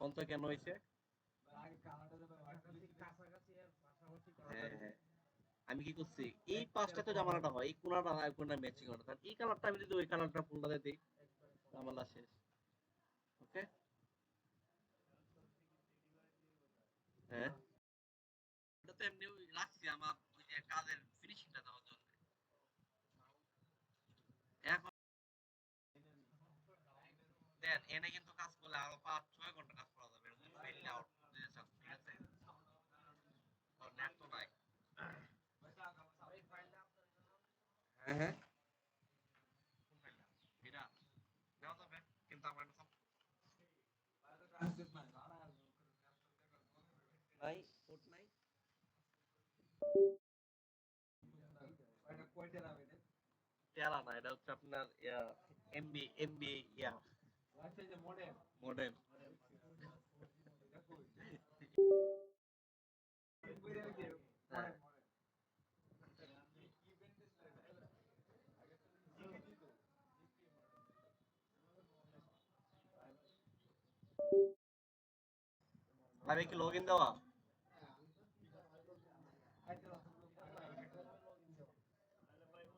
কোনটা কেন হয়েছে? হ্যাঁ হ্যাঁ, আমি কি করছি, এই পাঁচটা তো জামালাটা হয়, এই কোনাটা আর কোনটা ম্যাচিং হয় না, কারণ এই কালারটা আমি যদি ওই কালারটা ফুলটাতে দিই জামালা শেষ। ওকে, হ্যাঁ এটা তো এমনি রাখছি আমার ওই যে কাজের ফিনিশিংটা দেওয়ার জন্য। এখন দেন এনে কিন্তু কাজ করলে আরো 5-6 ঘন্টা কাজ করা যাবে, এরকম ফেল আউট দিতে চান, ঠিক আছে? আর নেট তো নাই। হ্যাঁ হ্যাঁ, কোন ফাইলটা? এটা দেওয়া যাবে, কিন্তু আমার একটা নাই, কোড নাই। টেরা না, এটা হচ্ছে আপনার এমবি এমবি ইয়া মডেম। হ্যাঁ আমি কি লগ ইন দেওয়া?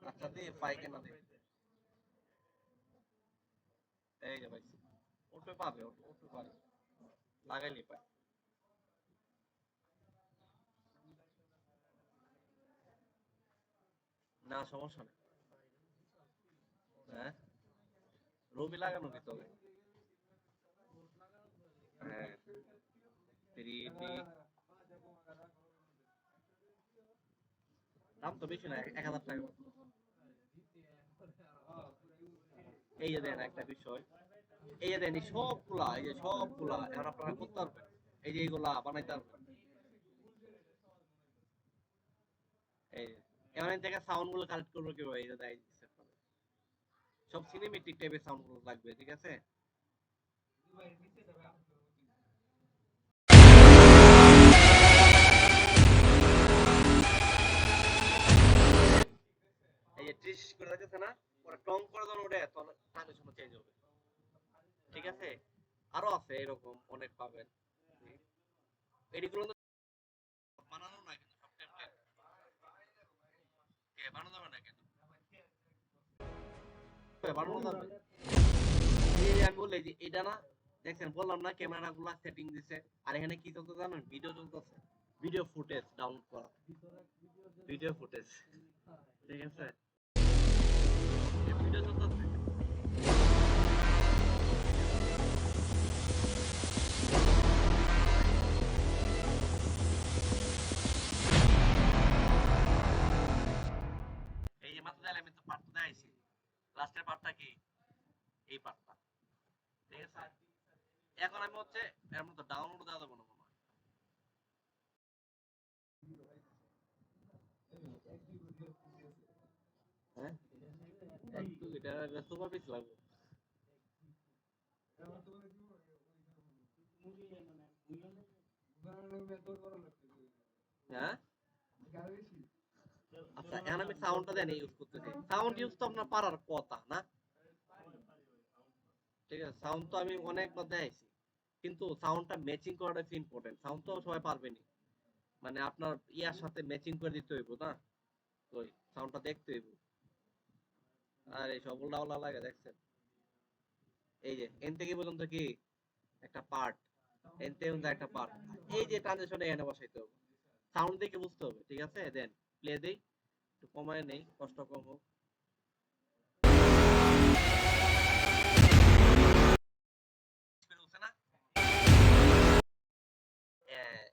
আচ্ছা দি পাই কেন দি, এই যে ভাই ওটা পাবে, ওটা পাবে লাগাইলে পাই। না সমস্যা নেই। হ্যাঁ রবি লাগানো ভিতরে। হ্যাঁ 3D দাম তো বেশি না, 1000 টাকা। এই যে দেন একটা বিষয়, এই যে দেন এই সবগুলা, এই যে সবগুলা এখন আপনারা করতে পারবেন, এই যে এইগুলা বানাইতে পারবেন। এই যে এখন এই থেকে সাউন্ড গুলো কালেক্ট করবো কিভাবে, এই যে দেয় দিচ্ছে আপনাদের। সব সিনেমেটিক টাইপের সাউন্ড গুলো লাগবে, ঠিক আছে? এই যে ট্রিশ করে রাখতেছে না, ওরা টং করে যখন ওঠে তখন ট্রানজিশন চেঞ্জ হবে, ঠিক আছে? আরো আছে এরকম অনেক পাবেন। এগুলো তো বানানো না কিন্তু সব টেমপ্লেট, কে বানানো যাবে না কেন? বানানো যাবে। এই যে আমি বললে যে এটা না, দেখছেন বললাম না ক্যামেরা গুলা সেটিং দিছে, আর এখানে কি চলতে জানেন, ভিডিও চলতেছে, ভিডিও ফুটেজ ডাউনলোড করা, ভিডিও ফুটেজ, ঠিক আছে? ভিডিও চলতেছে। এই যে মাত্র আমি তো পার্টটা দেখাইছি, লাস্টের পার্টটা কি, এই পার্টটা, ঠিক আছে? এখন আমি হচ্ছে এর মধ্যে ডাউনলোড দেওয়া যাবে না মনে হয়। হ্যাঁ একটু এটা সুপার পিস লাগবে। হ্যাঁ আচ্ছা, এখন আমি সাউন্ডটা দেন ইউজ করতেছি, সাউন্ড ইউজ তো আপনার পারার কথা না, ঠিক আছে? সাউন্ড তো আমি অনেকবার দেখাইছি, কিন্তু সাউন্ডটা ম্যাচিং করাটা ইম্পর্টেন্ট। সাউন্ড তো সবাই পারবেনি, মানে আপনার ইয়ার সাথে ম্যাচিং করে দিতে হইব না, ওই সাউন্ডটা দেখতে হইব। আর এই সবল ডাউলা লাগে দেখছেন, এই যে এন থেকে পর্যন্ত কি একটা পার্ট, এন থেকে পর্যন্ত একটা পার্ট। এই যে ট্রানজিশনে এখানে বসাইতে হবে, সাউন্ড দেখে বুঝতে হবে, ঠিক আছে? দেন প্লে দেই, একটু কমায় নেই, কষ্ট কম হোক। বুঝছে না?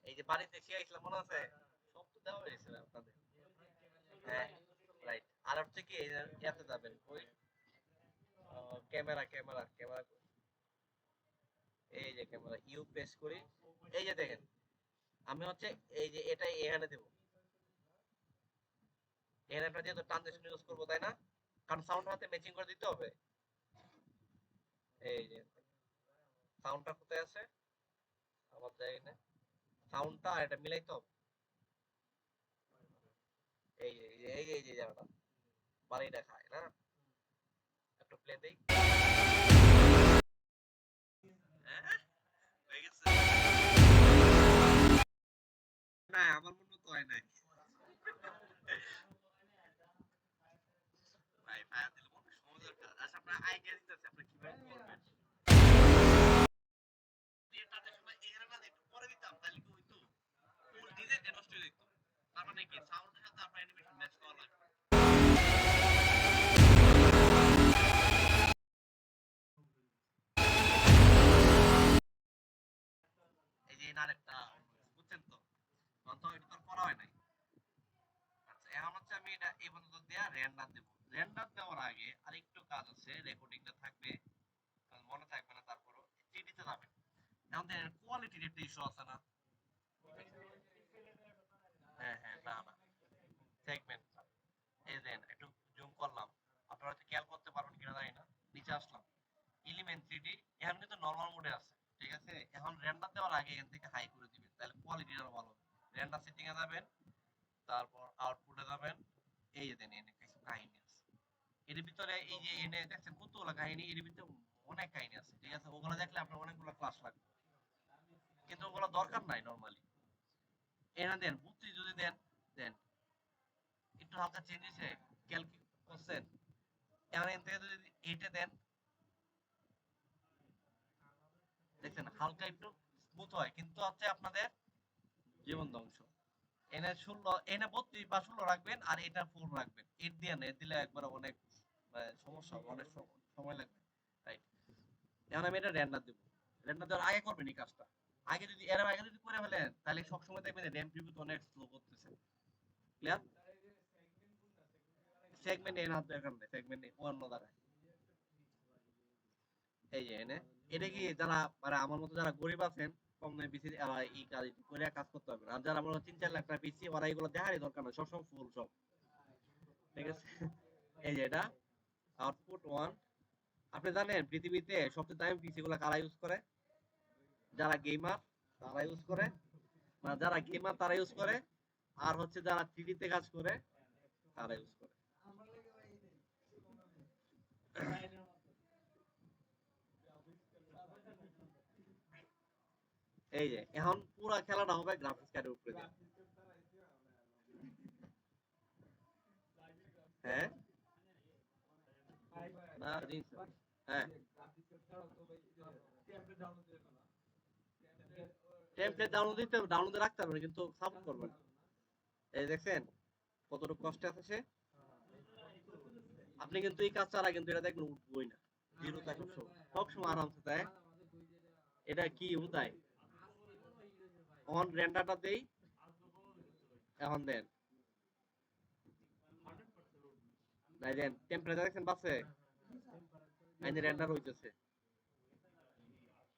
এই যে বাড়িতে শিখাইছিলাম মনে আছে? সব তো দেওয়া হয়েছে আপনাদের। হ্যাঁ, রাইট। আর হচ্ছে কি এই যে ইয়াতে যাবেন, ওই ক্যামেরা ক্যামেরা ক্যামেরা, এই যে ক্যামেরা ইউ প্রেস করি, এই যে দেখেন আমি হচ্ছে এই যে এটা এখানে দেব, এখানে একটা যেহেতু ট্রানজিশন ইউজ করবো তাই না, কারণ সাউন্ড হাতে ম্যাচিং করে দিতে হবে। এই যে সাউন্ডটা কোথায় আছে আমার জায়গায় না, সাউন্ডটা আর এটা মিলাইতে হবে। এই যে এই যে এই যে জায়গাটা বাড়ি দেখায় না, একটু প্লে দেই। হ্যাঁ, হয়ে গেছে। না আমার মনে তো হয় নাই ভাই, ফায়ার দিলে কোনো সমস্যার কাজ। আচ্ছা আপনার আইডিয়া দিতেছে আপনি কিভাবে করবেন। এটাতে সময় এখানে না একটু পরে দিতাম তাহলে কি হইতো, ফুল ডিজাইনটা নষ্ট হয়ে যেত। তার মানে কি সাউন্ডের সাথে আপনার অ্যানিমেশন ম্যাচ করা লাগবে। এই যে এনার একটা বুঝছেন তো, তখন তো এটা তো আর করা হয় নাই। আচ্ছা এখন হচ্ছে আমি এটা এই পর্যন্ত দেয়া রেন্ডার দেব। রেন্ডার দেওয়ার আগে আরেকটু কাজ আছে, রেকর্ডিংটা থাকবে কারণ মনে থাকবে না, তারপরও জিডিতে যাবেন। এখন দেখেন কোয়ালিটির একটা ইস্যু আছে না? হ্যাঁ হ্যাঁ, না না, সেগমেন্ট এই দেন একটু জুম করলাম, আপনারা হয়তো খেয়াল করতে পারবেন কিনা জানি না। নিচে আসলাম, এলিমেন্ট 3D, এখন কিন্তু নরমাল মোডে আছে, ঠিক আছে? এখন রেন্ডার দেওয়ার আগে এখান থেকে হাই করে দিবেন, তাহলে কোয়ালিটিটা ভালো হবে। রেন্ডার সেটিং এ যাবেন, তারপর আউটপুটে যাবেন, এই যে দেন এনে কিছু কাহিনী আছে এর ভিতরে, এই যে এনে দেখছেন কতগুলো কাহিনী, এর ভিতরে অনেক কাহিনী আছে, ঠিক আছে? ওগুলো দেখলে আপনার অনেকগুলো ক্লাস লাগবে, কিন্তু ওগুলো দরকার নাই নরমালি। এনে দেন বুদ্ধি যদি দেন, দেন একটু হালকা চেঞ্জ হয়েছে, খেয়াল করছেন? এখন এখান থেকে যদি এইটা দেন, দেখছেন হালকা একটু স্মুথ হয়, কিন্তু হচ্ছে আপনাদের জীবন ধ্বংস। এনে 16, এনে 32 বা 16 রাখবেন, আর এটা 4 রাখবেন। এর দিয়ে না, এর দিলে একবার অনেক সমস্যা হবে, অনেক সময় লাগবে, রাইট? এখন আমি এটা রেন্ডার দেব, রেন্ডার দেওয়ার আগে করবেন এই কাজটা। আগে যদি এর আগে যদি করে ফেলেন তাহলে সবসময় দেখবেন র্যাম প্রিভিউ অনেক স্লো করতেছে। ক্লিয়ার? সেগমেন্ট এর হাত দরকার নেই, সেগমেন্ট অন্য দ্বারা। এই যে এনে এটা কি যারা মানে আমার মতো যারা গরিব আছেন, কম দামে পিসি এই কাজ করে কাজ করতে পারবেন। আর যারা মনে 3-4 লাখ টাকা পিসি, ওরা এগুলো দেখারই দরকার নেই, সবসময় ফুল সব, ঠিক আছে? এই যে এটা আউটপুট 1। আপনি জানেন পৃথিবীতে সবচেয়ে দামি পিসি গুলো কারা ইউজ করে? যারা গেমার তারা ইউজ করে, মানে যারা গেমার তারা ইউজ করে, আর হচ্ছে যারা 3D তে কাজ করে তারা ইউজ করে। এই যে এখন পুরো খেলাটা হবে গ্রাফিক্স কার্ডের উপরে দিয়ে। হ্যাঁ না জিনিস, হ্যাঁ টেমপ্লেট ডাউনলোড দিতে ডাউনলোডে রাখতে পারবেন, কিন্তু সাপোর্ট করবে না। এই দেখছেন কতটুকু কষ্ট আছে সে। আপনি কিন্তু এই কাজ ছাড়া কিন্তু এটা দেখবেন উঠবই না, জিরো থাকে সবসময় আরামসে তাই। এটা কি উদায়, অন রেন্ডারটা দেই, এখন দেন নাই দেন টেম্পারেচার দেখছেন বাসে, এই যে রেন্ডার হইতেছে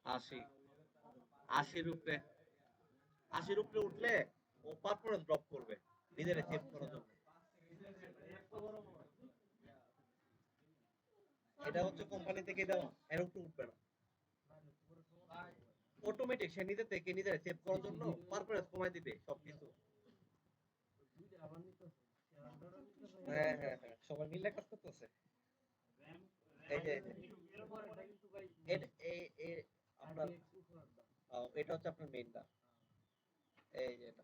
80, 80-র উপরে, 80-র উপরে উঠলে ও পারফরম্যান্স ড্রপ করবে নিজের সেভ করার জন্য। এটা হচ্ছে কোম্পানি থেকে দেওয়া, এর উপরে উঠবে না, অটোমেটিক সে নিজে থেকে নিজের সেভ করার জন্য পারফরম্যান্স কমাই দিবে সবকিছু। হ্যাঁ হ্যাঁ হ্যাঁ, সবাই মিলে কাজ করতেছে। এই যে আপনার এটা হচ্ছে আপনার মেইনটা, এই যে এটা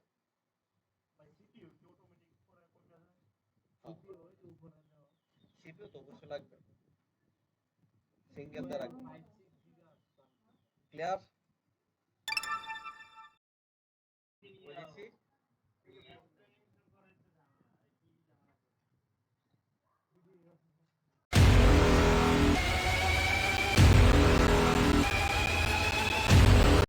সিপিইউ তো অবশ্যই লাগবে, সিঙ্গেল দিয়ে রাখবেন। ক্লিয়ার?